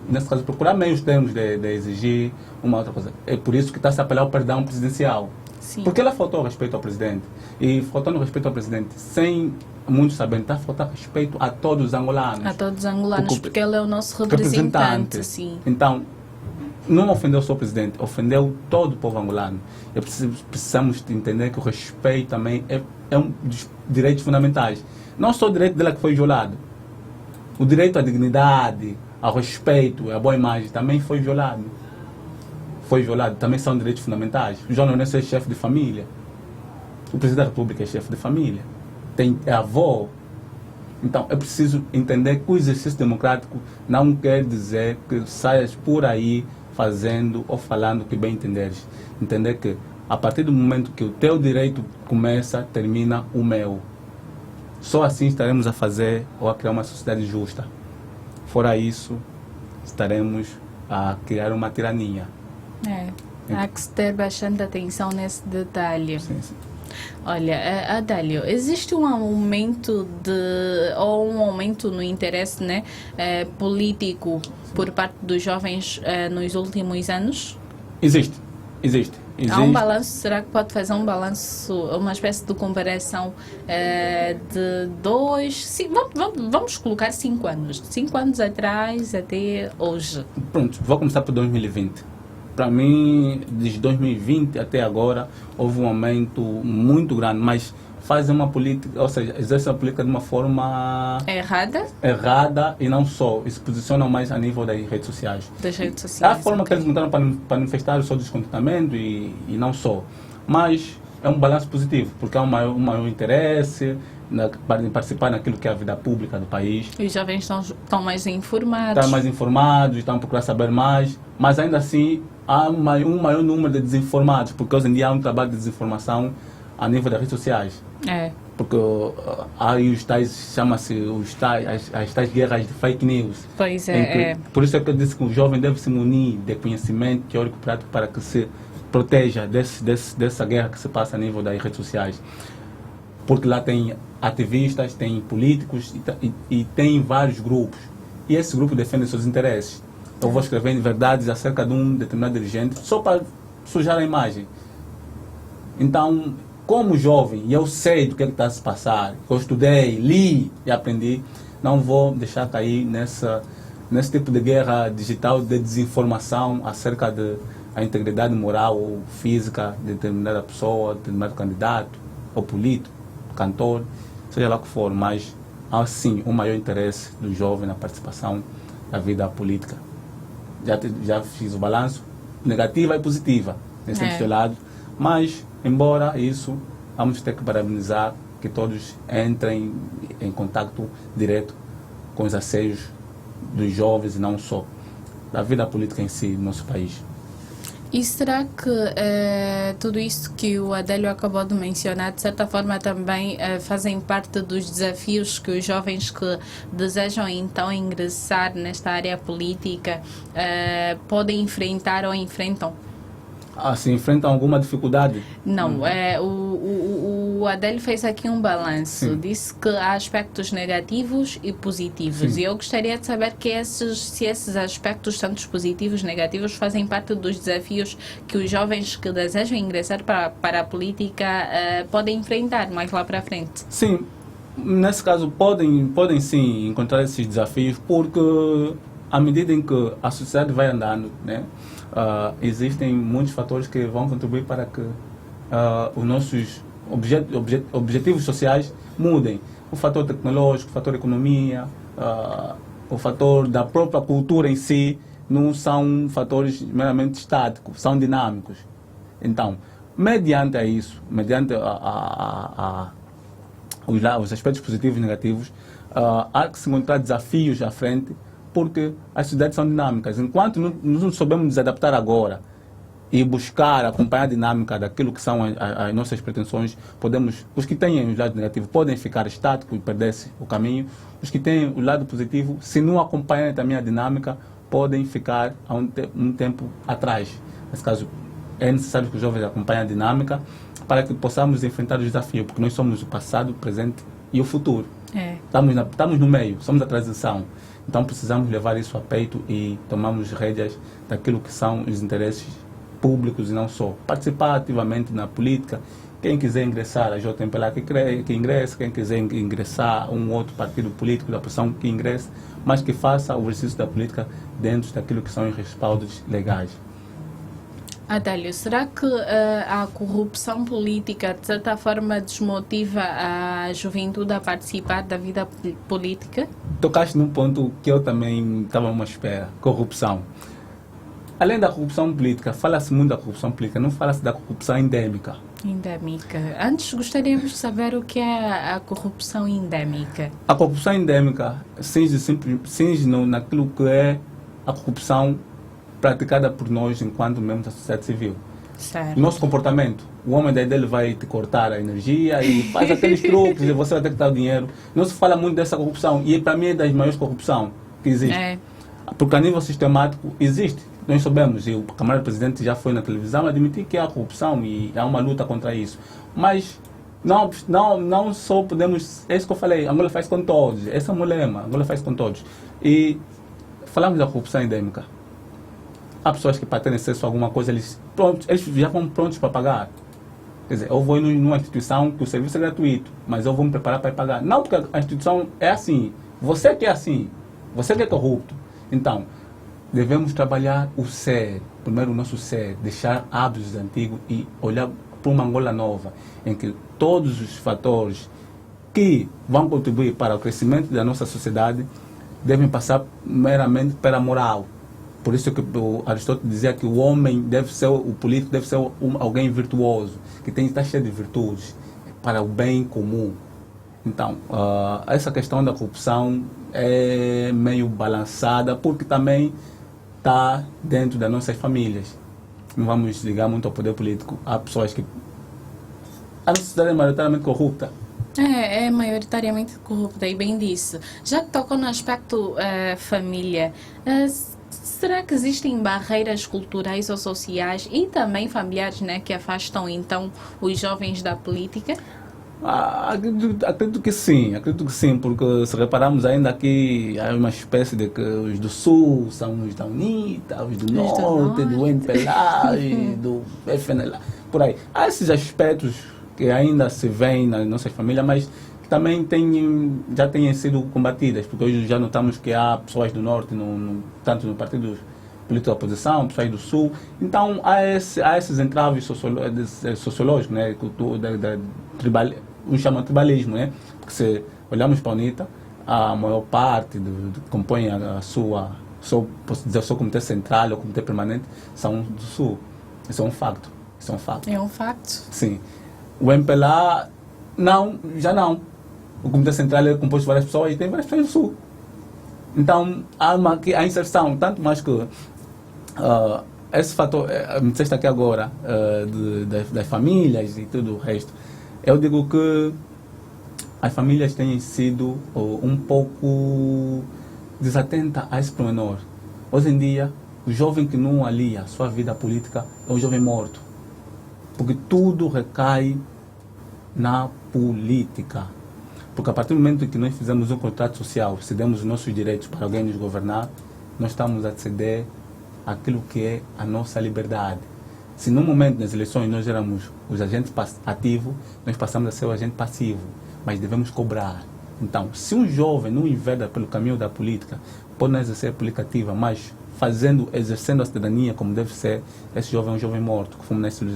nesse caso, procurar meios termos de exigir uma outra coisa. É por isso que está-se a apelar ao perdão presidencial. Sim. Porque ela faltou respeito ao presidente. E faltando respeito ao presidente, sem muitos saberem, está a faltar respeito a todos os angolanos. A todos os angolanos, porque ele é o nosso representante. Sim. Então, não ofendeu só o presidente, ofendeu todo o povo angolano. Precisamos entender que o respeito também é um dos direitos fundamentais. Não só o direito dela que foi violado. O direito à dignidade, ao respeito, à boa imagem também foi violado. Também são direitos fundamentais. O João Lourenço é chefe de família. O presidente da República é chefe de família. É avó. Então, é preciso entender que o exercício democrático não quer dizer que saias por aí fazendo ou falando o que bem entenderes. Entender que, a partir do momento que o teu direito começa, termina o meu. Só assim estaremos a fazer ou a criar uma sociedade justa. Fora isso, estaremos a criar uma tirania. Há que se ter bastante atenção nesse detalhe. Sim. Olha, Adélio, existe um aumento no interesse, né, político por parte dos jovens nos últimos anos? Existe. Há um balanço, será que pode fazer um balanço, uma espécie de comparação de vamos colocar 5 anos. 5 anos atrás até hoje. Pronto, vou começar por 2020. Para mim, desde 2020 até agora, houve um aumento muito grande, mas fazem uma política, ou seja, exercem a política de uma forma errada e não só, e se posicionam mais a nível das redes sociais. É a forma que eles montaram para manifestar o seu descontentamento e não só. Mas é um balanço positivo, porque há um maior interesse em participar naquilo que é a vida pública do país. Os jovens estão mais informados. Estão mais informados, estão a procurar saber mais, mas ainda assim há um maior número de desinformados, porque hoje em dia há um trabalho de desinformação a nível das redes sociais. É. Porque há aí os tais, chama-se as tais guerras de fake news. Pois é, Por isso é que eu disse que o jovem deve se munir de conhecimento teórico e prático para que se proteja dessa guerra que se passa a nível das redes sociais. Porque lá tem ativistas, tem políticos e tem vários grupos. E esse grupo defende seus interesses. Eu vou escrever verdades acerca de um determinado dirigente só para sujar a imagem. Então, como jovem, e eu sei do que está a se passar, eu estudei, li e aprendi, não vou deixar cair nesse tipo de guerra digital de desinformação acerca da integridade moral ou física de determinada pessoa, de determinado candidato, ou político, cantor, seja lá o que for, mas há sim um maior interesse do jovem na participação da vida política. Já fiz o balanço, negativa e positiva, tem sempre seu lado, mas embora isso, vamos ter que parabenizar que todos entrem em contato direto com os anseios dos jovens e não só da vida política em si no nosso país. E será que tudo isso que o Adélio acabou de mencionar, de certa forma também fazem parte dos desafios que os jovens que desejam então ingressar nesta área política podem enfrentar ou enfrentam? Se enfrentam alguma dificuldade? Não, o Adélio fez aqui um balanço, Sim. disse que há aspectos negativos e positivos. Sim. E eu gostaria de saber se esses aspectos, tanto positivos e negativos, fazem parte dos desafios que os jovens que desejam ingressar para a política podem enfrentar mais lá para frente. Sim, nesse caso podem sim encontrar esses desafios, porque à medida em que a sociedade vai andando, né, existem muitos fatores que vão contribuir para que os nossos objetivos sociais mudem. O fator tecnológico, o fator economia, o fator da própria cultura em si, não são fatores meramente estáticos, são dinâmicos. Então, mediante isso, mediante os aspectos positivos e negativos, há que se encontrar desafios à frente, porque as sociedades são dinâmicas. Enquanto não soubermos nos adaptar agora e buscar acompanhar a dinâmica daquilo que são as nossas pretensões, os que têm o lado negativo podem ficar estáticos e perder-se o caminho. Os que têm o lado positivo, se não acompanharem também a dinâmica, podem ficar um tempo atrás. Nesse caso, é necessário que os jovens acompanhem a dinâmica para que possamos enfrentar os desafios, porque nós somos o passado, o presente e o futuro. Estamos no meio, somos a transição. Então precisamos levar isso a peito e tomarmos rédeas daquilo que são os interesses públicos e não só. Participar ativamente na política. Quem quiser ingressar a JMPLA que ingresse, quem quiser ingressar a um outro partido político da oposição que ingresse, mas que faça o exercício da política dentro daquilo que são os respaldos legais. Adélio, será que a corrupção política, de certa forma, desmotiva a juventude a participar da vida política? Tocaste num ponto que eu também estava à espera, corrupção. Além da corrupção política, fala-se muito da corrupção política, não fala-se da corrupção endêmica. Endêmica. Antes, gostaríamos de saber o que é a corrupção endêmica. A corrupção endêmica cinge naquilo que é a corrupção praticada por nós enquanto membros da sociedade civil. Certo. Nosso comportamento. O homem dele vai te cortar a energia e faz aqueles truques e você vai ter que dar o dinheiro. Não se fala muito dessa corrupção e para mim é das maiores corrupções que existe. Porque a nível sistemático existe. Nós sabemos, e o camarada presidente já foi na televisão admitir que há corrupção e há uma luta contra isso. Mas não só podemos... É isso que eu falei, Angola faz com todos. Esse é o meu lema, Angola faz com todos. E falamos da corrupção endêmica. Há pessoas que para terem acesso a alguma coisa, eles já vão prontos para pagar. Quer dizer, eu vou ir numa instituição que o serviço é gratuito, mas eu vou me preparar para ir pagar. Não, porque a instituição é assim. Você que é assim. Você que é corrupto. Então, devemos trabalhar o ser, primeiro o nosso ser, deixar hábitos antigos e olhar para uma Angola nova, em que todos os fatores que vão contribuir para o crescimento da nossa sociedade devem passar meramente pela moral. Por isso que o Aristóteles dizia que o homem deve ser, o político deve ser alguém virtuoso, que tem que estar cheio de virtudes para o bem comum. Então, essa questão da corrupção é meio balançada, porque também está dentro das nossas famílias. Não vamos ligar muito ao poder político. Há pessoas que... A nossa sociedade é maioritariamente corrupta. É maioritariamente corrupta, e bem disse. Já que tocou no aspecto família, será que existem barreiras culturais ou sociais e também familiares, né, que afastam então os jovens da política? Acredito que sim, porque se repararmos ainda aqui há uma espécie de que os do Sul são os da UNITA, os do Norte, do MPLA e do FNLA, por aí. Há esses aspectos que ainda se veem nas nossas famílias, mas que também já têm sido combatidas, porque hoje já notamos que há pessoas do Norte, tanto no partido político da oposição, pessoas do Sul. Então há esses entraves sociológicos, né, uns chamam de tribalismo, né? Porque se olhamos para a UNITA, a maior parte que compõe a sua, posso dizer, o seu comitê central ou comitê permanente são do Sul. Isso é um facto. É um facto? Sim. O MPLA, já não. O comitê central é composto de várias pessoas e tem várias pessoas do Sul. Então, há a inserção, tanto mais que esse fator, me disseste aqui agora, das famílias e tudo o resto. Eu digo que as famílias têm sido um pouco desatentas a esse pormenor. Hoje em dia, o jovem que não alia a sua vida política é um jovem morto. Porque tudo recai na política. Porque a partir do momento que nós fizemos um contrato social, cedemos os nossos direitos para alguém nos governar, nós estamos a ceder aquilo que é a nossa liberdade. Se no momento das eleições nós éramos os agentes ativos, nós passamos a ser o agente passivo, mas devemos cobrar. Então, se um jovem não enverda pelo caminho da política, pode não exercer a política ativa, mas exercendo a cidadania como deve ser, esse jovem é um jovem morto, como o Néstor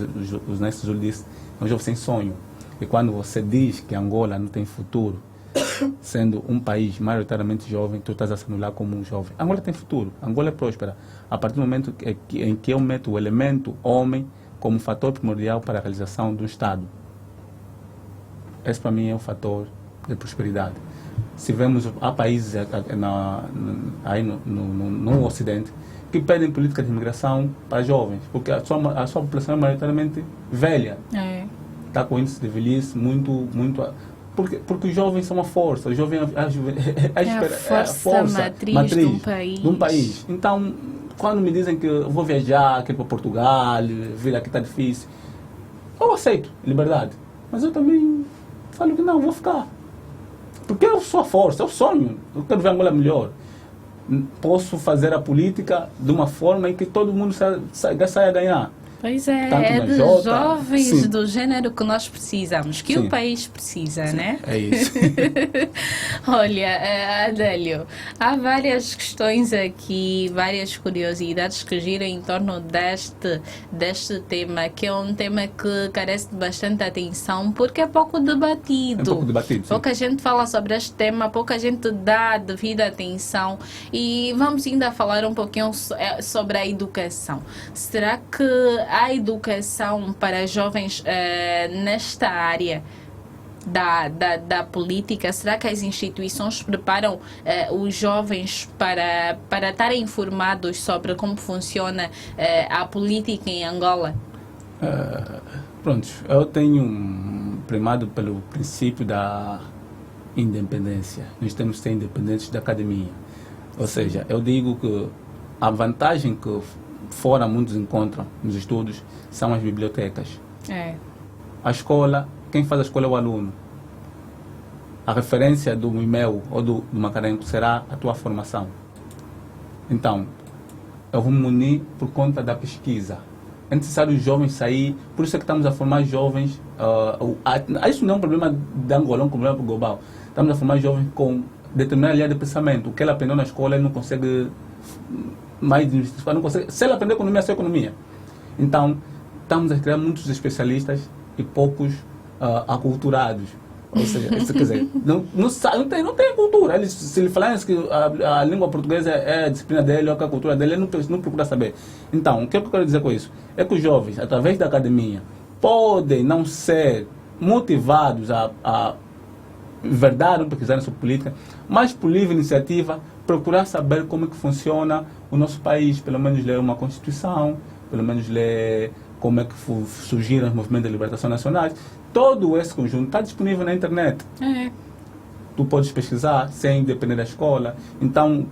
Zulu disse, é um jovem sem sonho. E quando você diz que Angola não tem futuro, sendo um país maioritariamente jovem, tu estás a se anular como um jovem. Angola tem futuro, Angola é próspera. A partir do momento em que eu meto o elemento homem como fator primordial para a realização do Estado. Esse para mim é um fator de prosperidade. Se vemos, há países aí no Ocidente que pedem política de imigração para jovens, porque a sua população é maioritariamente velha. Está com índice de velhice muito... Porque os jovens são uma força, o jovem é a força matriz de um país. Então, quando me dizem que eu vou viajar, que ir para Portugal, vir aqui está difícil, eu aceito liberdade. Mas eu também falo que não, vou ficar. Porque eu sou a força, eu sonho, eu quero ver Angola melhor. Posso fazer a política de uma forma em que todo mundo saia a ganhar. Pois é, é de jovens sim, do gênero que nós precisamos, que sim, o país precisa, sim, né? É isso. Olha, Adélio, há várias questões aqui, várias curiosidades que giram em torno deste tema, que é um tema que carece de bastante atenção, porque é pouco debatido. É pouco debatido, sim. Pouca gente fala sobre este tema, pouca gente dá devida atenção. E vamos ainda falar um pouquinho sobre a educação. Será que a educação para jovens nesta área da política, será que as instituições preparam os jovens para estarem informados sobre como funciona a política em Angola? Pronto, eu tenho primado pelo princípio da independência. Nós temos que ser independentes da academia. Ou seja, eu digo que a vantagem que fora muitos encontram nos estudos são as bibliotecas. A escola, quem faz a escola é o aluno. A referência do IMEU ou do Macarenco será a tua formação. Então, eu vou me munir por conta da pesquisa. É necessário os jovens sair, por isso é que estamos a formar jovens. Isso não é um problema de Angola, é um problema global. Estamos a formar jovens com determinada linha de pensamento. O que ele aprendeu na escola, ele não consegue não consegue. Se ele aprender economia, é só economia. Então, estamos a criar muitos especialistas e poucos aculturados. Ou seja, isso quer dizer, não tem cultura. Ele, se ele falar que a língua portuguesa é a disciplina dele ou a cultura dele, ele não procura saber. Então, o que eu quero dizer com isso? É que os jovens, através da academia, podem não ser motivados a verdade, não pesquisar sobre política, mas por livre iniciativa, procurar saber como é que funciona o nosso país, pelo menos ler uma Constituição, pelo menos ler como é que surgiram os movimentos de libertação nacionais. Todo esse conjunto está disponível na internet. Tu podes pesquisar sem depender da escola. Então,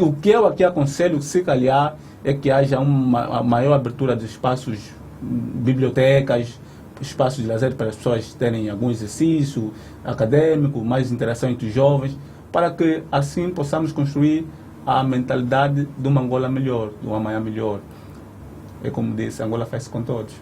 o que eu aqui aconselho, se calhar, é que haja uma maior abertura de espaços, bibliotecas, espaços de lazer para as pessoas terem algum exercício acadêmico, mais interação entre os jovens, para que assim possamos construir a mentalidade de uma Angola melhor, de um amanhã melhor. É como disse, Angola faz com todos.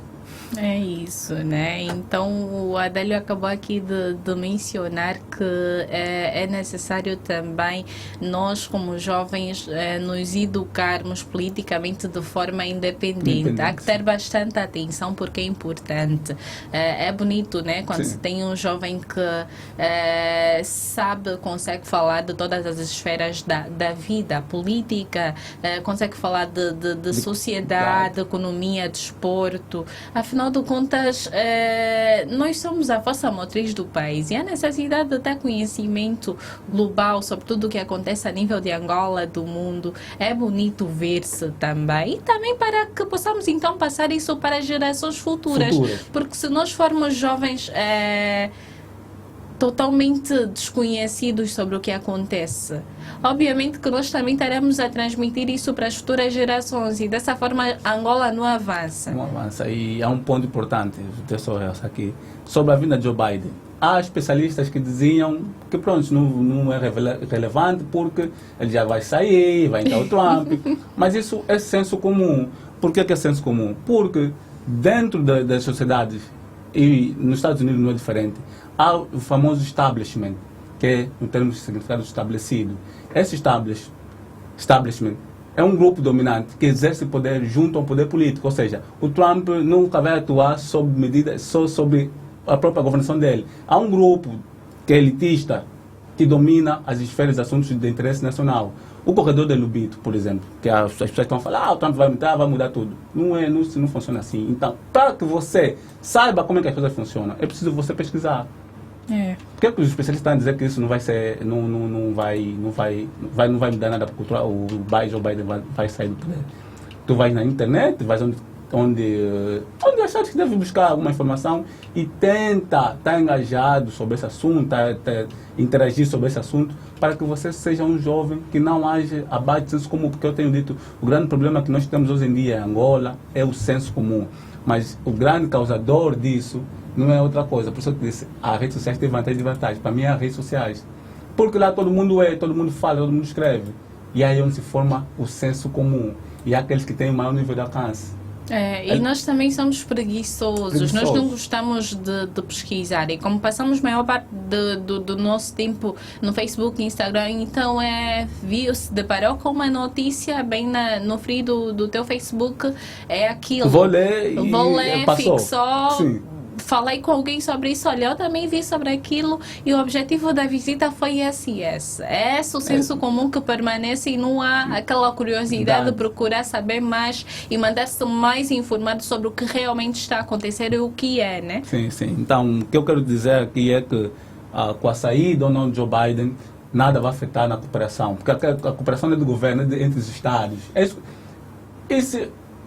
É isso, né? Então o Adélio acabou aqui de mencionar que é necessário também nós, como jovens, nos educarmos politicamente de forma independente. Há que ter bastante atenção porque é importante. É bonito, né? Quando se tem um jovem que sabe, consegue falar de todas as esferas da vida política, consegue falar de sociedade, economia, desporto. Afinal de contas, nós somos a força motriz do país e a necessidade de ter conhecimento global sobre tudo o que acontece a nível de Angola, do mundo, é bonito ver-se também. E também para que possamos então passar isso para as gerações futuras. Porque se nós formos jovens totalmente desconhecidos sobre o que acontece, obviamente que nós também estaremos a transmitir isso para as futuras gerações e dessa forma Angola não avança. Não avança. E há um ponto importante, aqui, sobre a vinda de Joe Biden. Há especialistas que diziam que pronto, não é relevante porque ele já vai sair, vai entrar o Trump. Mas isso é senso comum. Por que é senso comum? Porque dentro das sociedades, e nos Estados Unidos não é diferente, há o famoso establishment, que é um termo de significado estabelecido. Esse establishment é um grupo dominante que exerce poder junto ao poder político, ou seja, o Trump nunca vai atuar sob medida só sobre a própria governação dele. Há um grupo que é elitista, que domina as esferas de assuntos de interesse nacional. O corredor de Lubito, por exemplo, que as pessoas estão a falar, o Trump vai mudar tudo. Não funciona assim. Então, para que você saiba como é que as coisas funcionam, é preciso você pesquisar. Por que é que os especialistas estão a dizer que isso não vai ser, não vai mudar nada para a cultura, o Biden vai sair do poder? Tu vais na internet, vais onde achas que deve buscar alguma informação e tenta estar engajado sobre esse assunto, interagir sobre esse assunto, para que você seja um jovem que não haja abate de senso comum, porque eu tenho dito, o grande problema que nós temos hoje em dia em Angola é o senso comum, mas o grande causador disso não é outra coisa. Por isso que eu disse, as redes sociais têm vantagem e desvantagem. Para mim, as redes sociais, porque lá todo mundo fala, todo mundo escreve, e aí é onde se forma o senso comum, e há aqueles que têm o maior nível de alcance. E nós também somos preguiçosos. Nós não gostamos de pesquisar, e como passamos a maior parte do nosso tempo no Facebook e Instagram, então se deparou com uma notícia bem no feed do teu Facebook, é aquilo. Vou ler fico só... Sim. Falei com alguém sobre isso, olha, eu também vi sobre aquilo e o objetivo da visita foi esse. É esse o senso comum que permanece e não há aquela curiosidade de procurar saber mais e mandar-se mais informado sobre o que realmente está a acontecer e o que é, né? Sim. Então, o que eu quero dizer aqui é que com a saída ou não de Joe Biden, nada vai afetar na cooperação, porque a cooperação é do governo, entre os estados.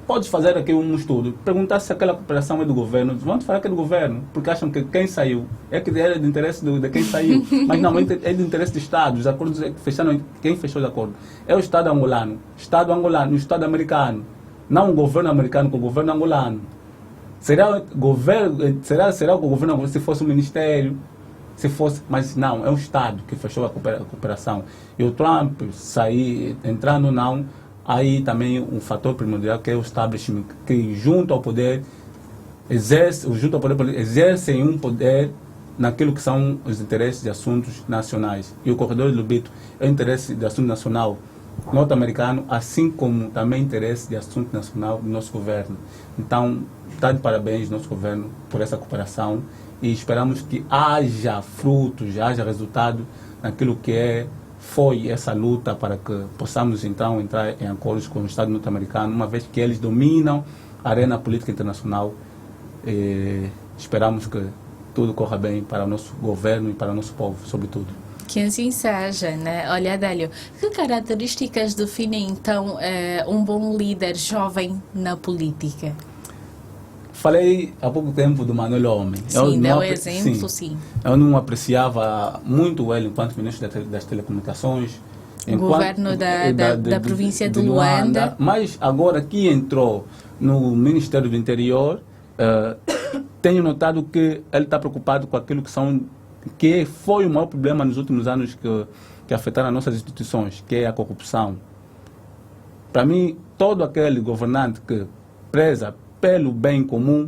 Pode fazer aqui um estudo, perguntar se aquela cooperação é do governo, vão te falar que é do governo, porque acham que quem saiu é que era de interesse de quem saiu, mas não, é de interesse do Estado. Os acordos fecharam, quem fechou os acordos é o Estado angolano, o Estado americano, não o governo americano com o governo angolano. Será o governo angolano se fosse o ministério, mas não, é o Estado que fechou a cooperação. E o Trump sair, entrando ou não, aí também um fator primordial que é o establishment, que junto ao poder exercem um poder naquilo que são os interesses de assuntos nacionais. E o corredor de Lubito é o interesse de assunto nacional norte-americano, assim como também interesse de assunto nacional do nosso governo. Então, está de parabéns nosso governo por essa cooperação e esperamos que haja frutos, haja resultado naquilo que foi essa luta para que possamos então entrar em acordos com o Estado norte-americano, uma vez que eles dominam a arena política internacional. Esperamos que tudo corra bem para o nosso governo e para o nosso povo, sobretudo. Que assim seja, né? Olha, Adélio, que características definem então um bom líder jovem na política? Falei há pouco tempo do Manuel Homem. Sim, deu exemplo, sim. Eu não apreciava muito ele enquanto ministro das telecomunicações. Governo da província de Luanda. Mas agora que entrou no Ministério do Interior, tenho notado que ele está preocupado com aquilo que foi o maior problema nos últimos anos que afetaram as nossas instituições, que é a corrupção. Para mim, todo aquele governante que preza pelo bem comum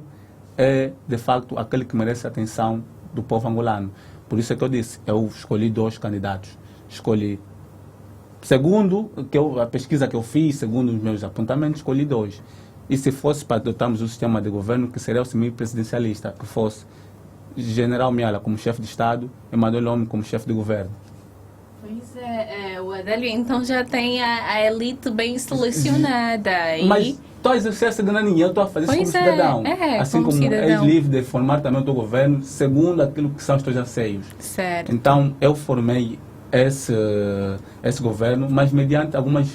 é, de facto, aquele que merece a atenção do povo angolano. Por isso é que eu disse, eu escolhi 2 candidatos. Escolhi, segundo a pesquisa que eu fiz, segundo os meus apontamentos, escolhi 2. E se fosse para adotarmos um sistema de governo que seria o semi-presidencialista, que fosse General Miala como chefe de Estado e Manuel Homem como chefe de governo. Pois é, o Adélio então já tem a elite bem selecionada. Mas estou a exercer a cidadania, eu estou a fazer isso como cidadão. Assim como és livre de formar também o teu governo segundo aquilo que são os teus anseios. Certo. Então eu formei esse governo, mas mediante algumas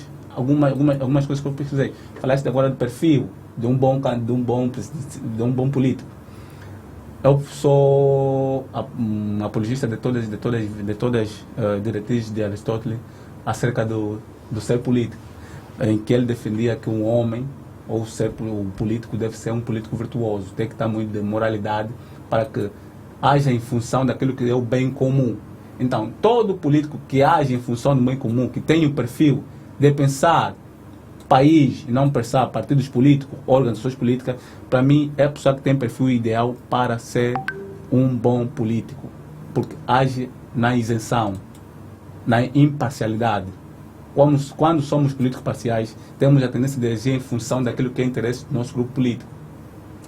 coisas que eu precisei. Falaste agora do perfil de um bom político. Eu sou apologista de todas as diretrizes de Aristóteles acerca do ser político, em que ele defendia que um homem ou o político deve ser um político virtuoso, tem que estar muito de moralidade para que haja em função daquilo que é o bem comum. Então, todo político que age em função do bem comum, que tem o perfil de pensar país e não pensar partidos políticos, organizações políticas, para mim é a pessoa que tem perfil ideal para ser um bom político, porque age na isenção, na imparcialidade. Quando somos políticos parciais, temos a tendência de agir em função daquilo que é interesse do nosso grupo político.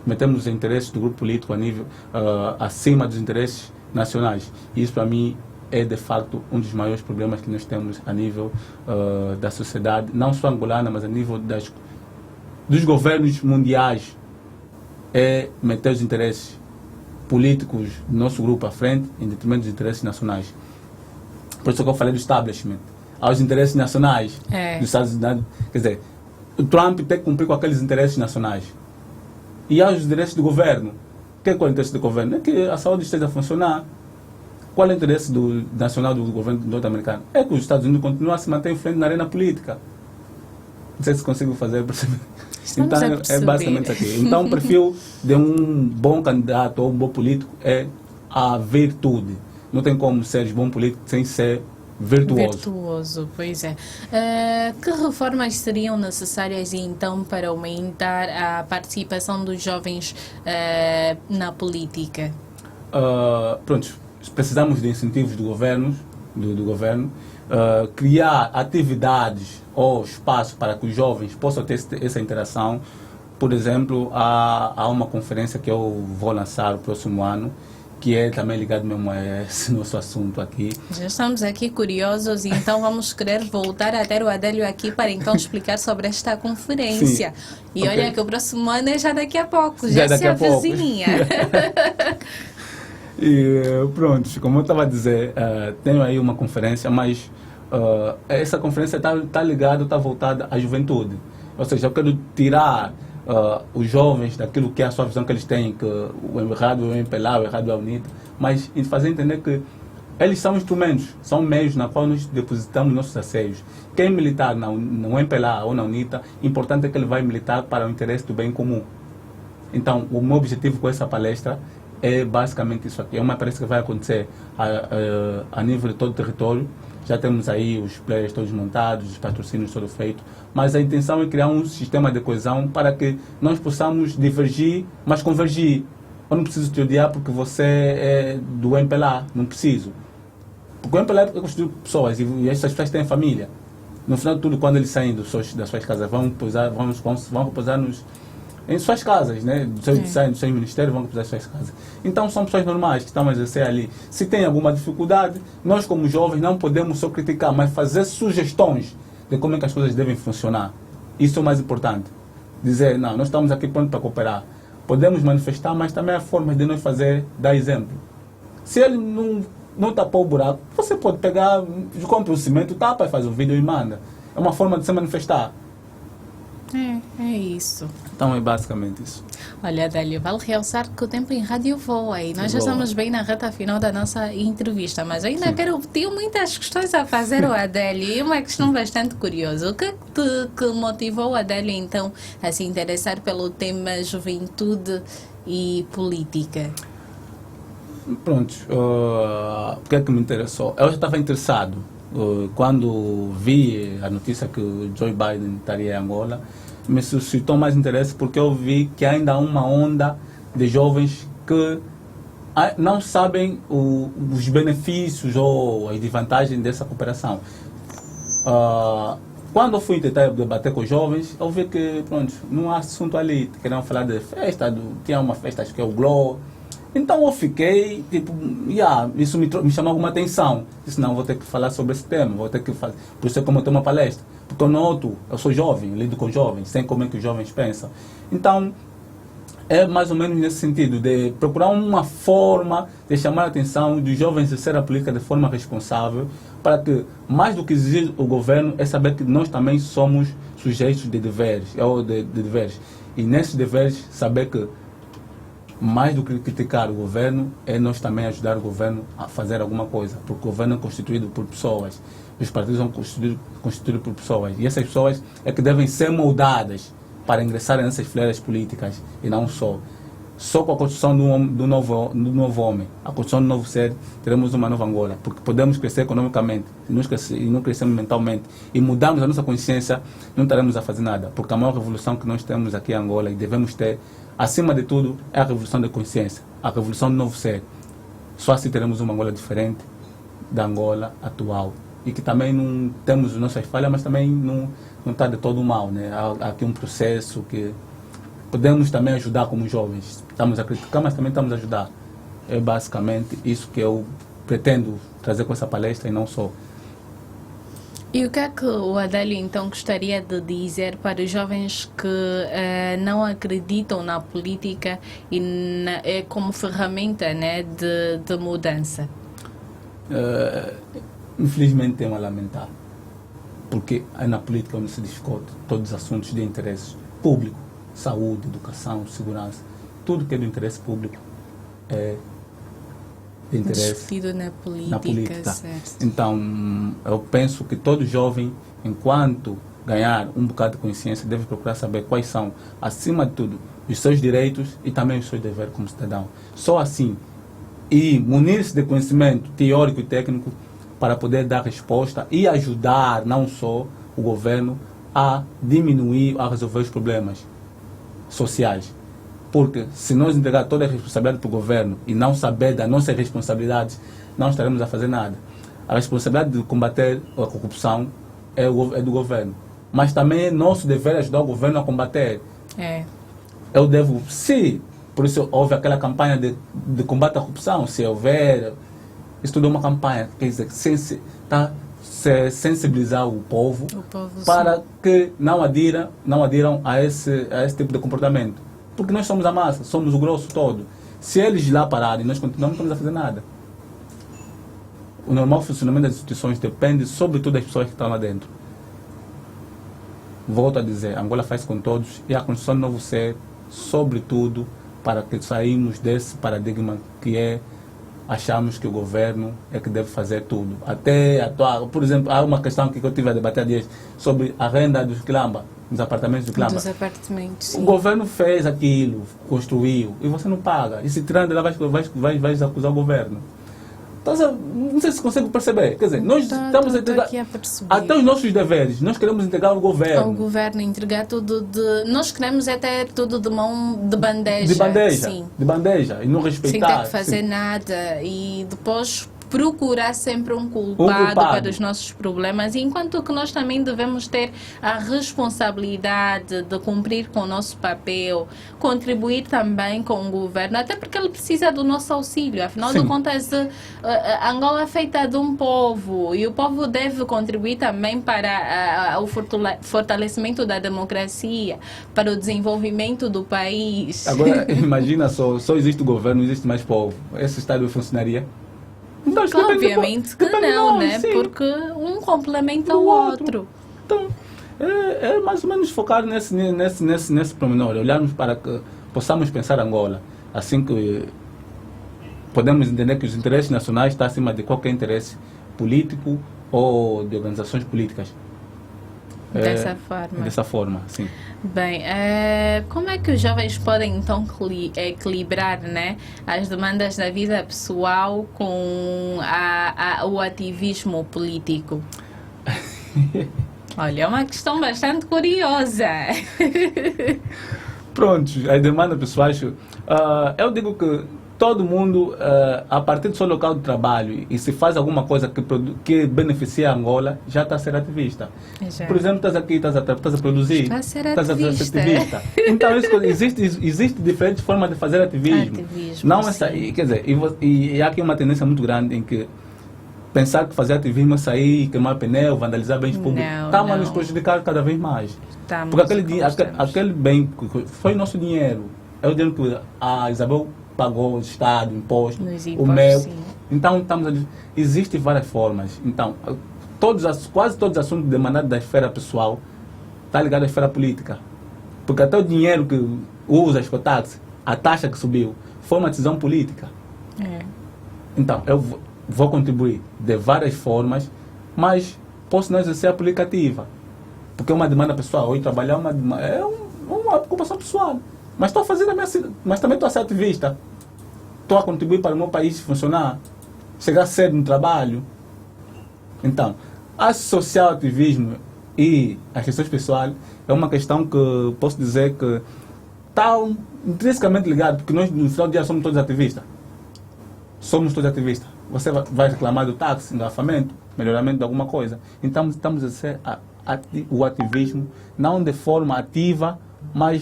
Metemos os interesses do grupo político a nível acima dos interesses nacionais. E isso, para mim, é de facto um dos maiores problemas que nós temos a nível da sociedade, não só angolana, mas a nível dos governos mundiais, é meter os interesses políticos do nosso grupo à frente em detrimento dos interesses nacionais. Por isso que eu falei do establishment, aos interesses nacionais dos Estados Unidos. Quer dizer, o Trump tem que cumprir com aqueles interesses nacionais. E aos interesses do governo. Qual é o interesse do governo? É que a saúde esteja a funcionar. Qual é o interesse nacional do governo norte-americano? É que os Estados Unidos continuem a se manter influente na arena política. Não sei se consigo fazer perceber. Então, é basicamente aqui. Então, o perfil de um bom candidato ou um bom político é a virtude. Não tem como ser bom político sem ser virtuoso. Pois é. Que reformas seriam necessárias, então, para aumentar a participação dos jovens na política? Pronto. Precisamos de incentivos do governo, criar atividades ou espaço para que os jovens possam ter essa interação. Por exemplo, há uma conferência que eu vou lançar no próximo ano, que é também ligado mesmo a esse nosso assunto aqui. Já estamos aqui curiosos, então vamos querer voltar a ter o Adélio aqui para então explicar sobre esta conferência. Sim. E olha que o próximo ano é já daqui a pouco, já se avizinha. E pronto, como eu estava a dizer, tenho aí uma conferência, mas essa conferência está ligada, está voltada à juventude. Ou seja, eu quero tirar os jovens daquilo que é a sua visão que eles têm, que o errado é o MPLA, o errado é a UNITA, mas fazer entender que eles são instrumentos, são meios na qual nós depositamos nossos anseios. Quem militar no MPLA ou na UNITA, importante é que ele vai militar para o interesse do bem comum. Então, o meu objetivo com essa palestra é basicamente isso aqui. É uma palestra que vai acontecer a nível de todo o território. Já temos aí os players todos montados, os patrocínios todos feitos, mas a intenção é criar um sistema de coesão para que nós possamos divergir, mas convergir. Eu não preciso te odiar porque você é do MPLA, não preciso. Porque o MPLA é construído por pessoas e essas pessoas têm família. No final de tudo, quando eles saem das suas casas, vão repousar em suas casas, né? Saem dos seus ministérios, vão para as suas casas. Então são pessoas normais que estão a exercer ali. Se tem alguma dificuldade, nós como jovens não podemos só criticar, mas fazer sugestões de como é que as coisas devem funcionar. Isso é o mais importante. Dizer, não, nós estamos aqui prontos para cooperar. Podemos manifestar, mas também há formas de nós fazer, dar exemplo. Se ele não tapou o buraco, você pode pegar, compra um cimento, tapa e faz um vídeo e manda. É uma forma de se manifestar. É isso. Então é basicamente isso. Olha, Adélio, vale realçar que o tempo em rádio voa e nós já estamos bem na reta final da nossa entrevista, mas ainda tenho muitas questões a fazer ao Adélio e uma questão bastante curiosa. O que é que motivou o Adélio então a se interessar pelo tema juventude e política? Pronto, o que é que me interessou? Eu já estava interessado quando vi a notícia que o Joe Biden estaria em Angola. Me suscitou mais interesse porque eu vi que ainda há uma onda de jovens que não sabem os benefícios ou as desvantagens dessa cooperação. Quando eu fui tentar debater com os jovens, eu vi que pronto, não há assunto ali. Queriam falar de festa, tinha uma festa, acho que é o Glow. Então eu fiquei, tipo, isso me chamou alguma atenção. Disse, não, vou ter que falar sobre esse tema, vou ter que fazer. Por isso é como eu tenho uma palestra. Porque eu sou jovem, lido com jovens, sei como é que os jovens pensam. Então, é mais ou menos nesse sentido, de procurar uma forma de chamar a atenção dos jovens de ser a política de forma responsável, para que, mais do que exigir o governo, é saber que nós também somos sujeitos de deveres, de deveres. E nesses deveres, saber que mais do que criticar o governo, é nós também ajudar o governo a fazer alguma coisa, porque o governo é constituído por pessoas, os partidos são constituídos por pessoas, e essas pessoas é que devem ser moldadas para ingressarem nessas fileiras políticas, e não só. Só com a construção do novo homem, a construção do novo ser, teremos uma nova Angola, porque podemos crescer economicamente, e não crescemos mentalmente, e mudarmos a nossa consciência, não estaremos a fazer nada, porque a maior revolução que nós temos aqui em Angola, e devemos ter, acima de tudo, é a revolução da consciência, a revolução do novo ser. Só assim teremos uma Angola diferente da Angola atual. E que também não temos as nossas falhas, mas também não está de todo mal, né? Há aqui um processo que podemos também ajudar como jovens. Estamos a criticar, mas também estamos a ajudar. É basicamente isso que eu pretendo trazer com essa palestra e não só. E o que é que o Adélio então gostaria de dizer para os jovens que não acreditam na política e como ferramenta, né, de mudança? Infelizmente tenho a lamentar, porque é na política onde se discute todos os assuntos de interesse público, saúde, educação, segurança, tudo que é do interesse público é de interesse discutido na política. Certo. Então, eu penso que todo jovem, enquanto ganhar um bocado de consciência, deve procurar saber quais são, acima de tudo, os seus direitos e também os seus deveres como cidadão. Só assim, e munir-se de conhecimento teórico e técnico para poder dar resposta e ajudar não só o governo a diminuir, a resolver os problemas sociais. Porque se nós entregar toda a responsabilidade para o governo e não saber das nossas responsabilidades, não estaremos a fazer nada. A responsabilidade de combater a corrupção é do governo. Mas também é nosso dever ajudar o governo a combater. Eu devo, se por isso houve aquela campanha de combate à corrupção, se houver, isso tudo é uma campanha, quer dizer, sensibilizar o povo para que não adiram a esse tipo de comportamento. Porque nós somos a massa, somos o grosso todo. Se eles lá pararem, nós continuamos, não estamos a fazer nada. O normal funcionamento das instituições depende, sobretudo, das pessoas que estão lá dentro. Volto a dizer, Angola faz com todos e a construção do novo ser, sobretudo, para que saímos desse paradigma que é achamos que o governo é que deve fazer tudo. Até atuar, por exemplo, há uma questão que eu tive a debater há dias sobre a renda dos Quilamba, dos apartamentos do Quilamba. Dos apartamentos, sim. O governo fez aquilo, construiu, e você não paga. E se tirando, ela vai acusar o governo. Então, não sei se consegue perceber. Quer dizer, nós estamos a entregar até os nossos deveres. Nós queremos entregar ao governo. Ao governo, entregar tudo nós queremos até tudo de mão de bandeja. De bandeja, sim. De bandeja. E não respeitar. Sem ter que fazer nada. E depois procurar sempre um culpado para os nossos problemas, enquanto que nós também devemos ter a responsabilidade de cumprir com o nosso papel, contribuir também com o governo, até porque ele precisa do nosso auxílio. Afinal de contas, Angola é feita de um povo e o povo deve contribuir também para o fortalecimento da democracia, para o desenvolvimento do país. Agora, imagina só existe o governo, não existe mais povo. Esse Estado funcionaria? Então, obviamente que não, né? Sim. Porque um complementa o outro. Então, é mais ou menos focar nesse pormenor, olharmos para que possamos pensar Angola, assim que podemos entender que os interesses nacionais estão acima de qualquer interesse político ou de organizações políticas. Dessa forma, sim. Bem, como é que os jovens podem então equilibrar, né, as demandas da vida pessoal com o ativismo político? Olha, é uma questão bastante curiosa. Pronto, as demandas pessoais, eu digo que todo mundo, a partir do seu local de trabalho, e se faz alguma coisa que beneficia a Angola, já está a ser ativista. Já. Por exemplo, estás aqui, estás a produzir, Está a ser estás a ser ativista. Então, existe diferentes formas de fazer ativismo. Não essa, quer dizer, e há aqui uma tendência muito grande em que pensar que fazer ativismo é sair, queimar pneu, vandalizar bens públicos, está a nos prejudicar cada vez mais. Porque aquele bem que foi nosso dinheiro, é o dinheiro que a Isabel pagou o Estado, imposto, o meu. Sim. Então, existem várias formas. Então, quase todos os assuntos demandados da esfera pessoal estão ligados à esfera política. Porque até o dinheiro que usa a Escotax, a taxa que subiu, foi uma decisão política. Então, eu vou contribuir de várias formas, mas posso não exercer a aplicativa. Porque é uma demanda pessoal. Hoje trabalhar é uma ocupação pessoal. Mas estou a fazer mas também estou a ser ativista. Estou a contribuir para o meu país funcionar, chegar cedo no trabalho. Então, associar o ativismo e as questões pessoais é uma questão que posso dizer que está intrinsecamente ligado, porque nós no final do dia somos todos ativistas. Somos todos ativistas. Você vai reclamar do táxi, do afamento, melhoramento de alguma coisa. Então, estamos a ser o ativismo, não de forma ativa, mas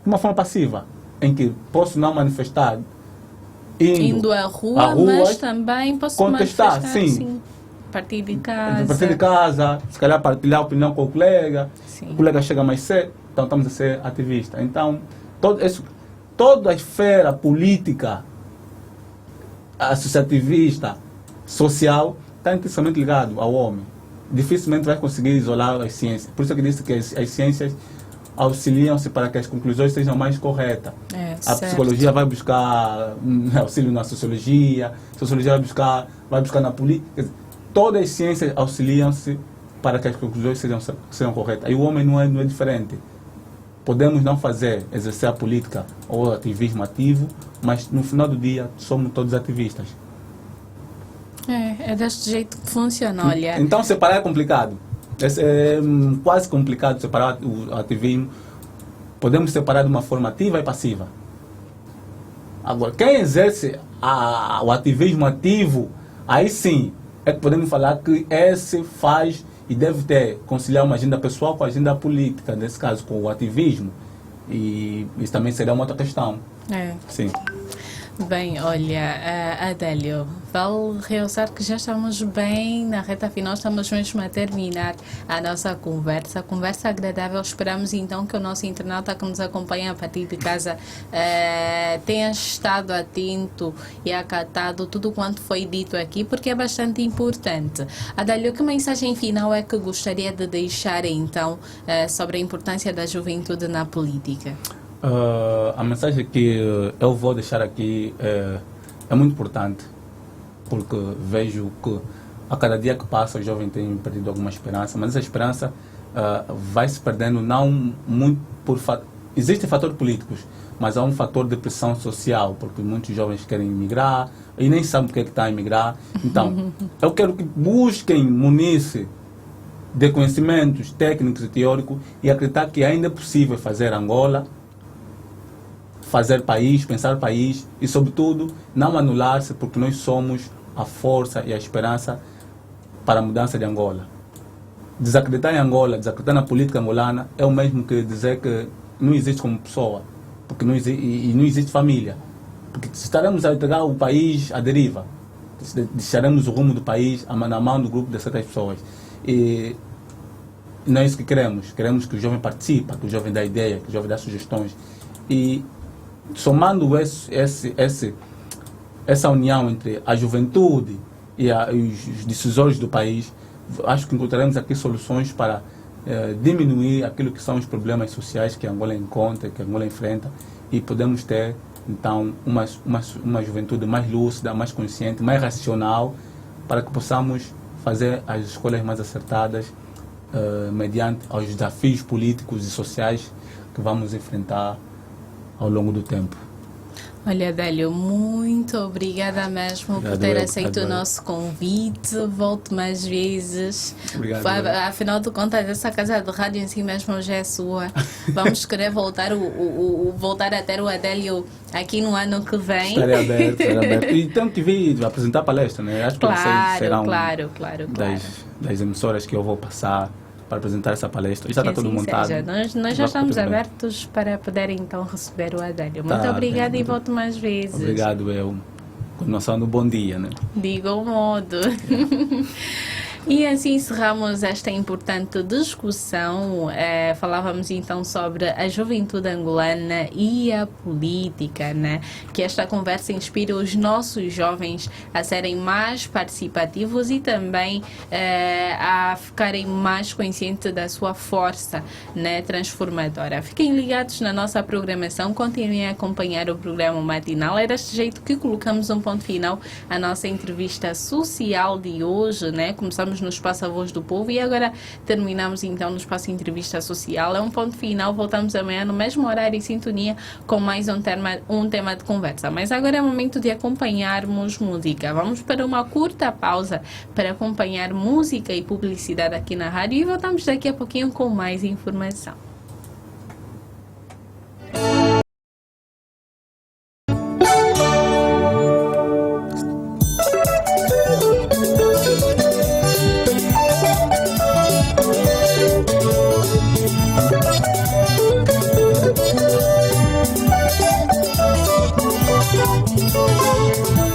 de uma forma passiva, em que posso não manifestar indo à rua, mas também posso contestar, manifestar, sim. A partir de casa, se calhar partilhar a opinião com o colega, o colega chega mais cedo, então estamos a ser ativistas. Então, toda a esfera política, associativista, social, está intrinsecamente ligado ao homem. Dificilmente vai conseguir isolar as ciências. Por isso que eu disse que as ciências auxiliam-se para que as conclusões sejam mais corretas. A psicologia vai buscar auxílio na sociologia, a sociologia vai buscar na política. Todas as ciências auxiliam-se para que as conclusões sejam corretas. E o homem não é diferente. Podemos não exercer a política ou o ativismo ativo, mas no final do dia somos todos ativistas. É deste jeito que funciona, olha. Então separar é complicado. É quase complicado separar o ativismo. Podemos separar de uma forma ativa e passiva. Agora, quem exerce o ativismo ativo, aí sim é que podemos falar que esse faz e deve conciliar uma agenda pessoal com a agenda política, nesse caso com o ativismo. E isso também seria uma outra questão. Sim. Bem, olha, Adélio, vale realçar que já estamos bem na reta final, estamos mesmo a terminar a nossa conversa agradável. Esperamos então que o nosso internauta que nos acompanha a partir de casa tenha estado atento e acatado tudo quanto foi dito aqui, porque é bastante importante. Adélio, que mensagem final é que gostaria de deixar então sobre a importância da juventude na política? A mensagem que eu vou deixar aqui é muito importante, porque vejo que a cada dia que passa o jovem tem perdido alguma esperança, mas essa esperança vai se perdendo não muito por... Existem fatores políticos, mas há um fator de pressão social, porque muitos jovens querem emigrar e nem sabem porque é que está a emigrar. Então, eu quero que busquem munir-se de conhecimentos técnicos e teóricos e acreditar que ainda é possível fazer Angola, fazer país, pensar país e, sobretudo, não anular-se porque nós somos a força e a esperança para a mudança de Angola. Desacreditar em Angola, desacreditar na política angolana é o mesmo que dizer que não existe como pessoa, porque não existe família. Porque estaremos a entregar o país à deriva, deixaremos o rumo do país na mão do grupo de certas pessoas. E não é isso que queremos. Queremos que o jovem participe, que o jovem dê ideia, que o jovem dê sugestões. E somando essa união entre a juventude e os decisores do país, acho que encontraremos aqui soluções para diminuir aquilo que são os problemas sociais que a Angola encontra, que a Angola enfrenta, e podemos ter, então, uma juventude mais lúcida, mais consciente, mais racional, para que possamos fazer as escolhas mais acertadas mediante aos desafios políticos e sociais que vamos enfrentar ao longo do tempo. Olha, Adélio, muito obrigada mesmo por ter aceito o nosso convite. Volte mais vezes. Obrigado. Afinal de contas, essa casa de rádio em si mesmo já é sua. Vamos querer voltar a ter o Adélio aqui no ano que vem. Estarei aberto. E tenho que vir apresentar palestra, né? Acho que vocês serão das emissoras que eu vou passar para apresentar essa palestra. Já está tudo montado. Nós já estamos abertos para poder então receber o Adélio. Muito obrigada e volto mais vezes. Obrigado, eu. Continuação do bom dia, né? De igual modo. E assim encerramos esta importante discussão. Falávamos então sobre a juventude angolana e a política, né? Que esta conversa inspira os nossos jovens a serem mais participativos e também a ficarem mais conscientes da sua força, né, transformadora. Fiquem ligados na nossa programação, continuem a acompanhar o programa matinal. É deste jeito que colocamos um ponto final à nossa entrevista social de hoje, né? Começamos no Espaço A Voz do Povo e agora terminamos então no Espaço Entrevista Social. É um ponto final, voltamos amanhã no mesmo horário e sintonia com mais um tema de conversa. Mas agora é o momento de acompanharmos música. Vamos para uma curta pausa para acompanhar música e publicidade aqui na rádio e voltamos daqui a pouquinho com mais informação.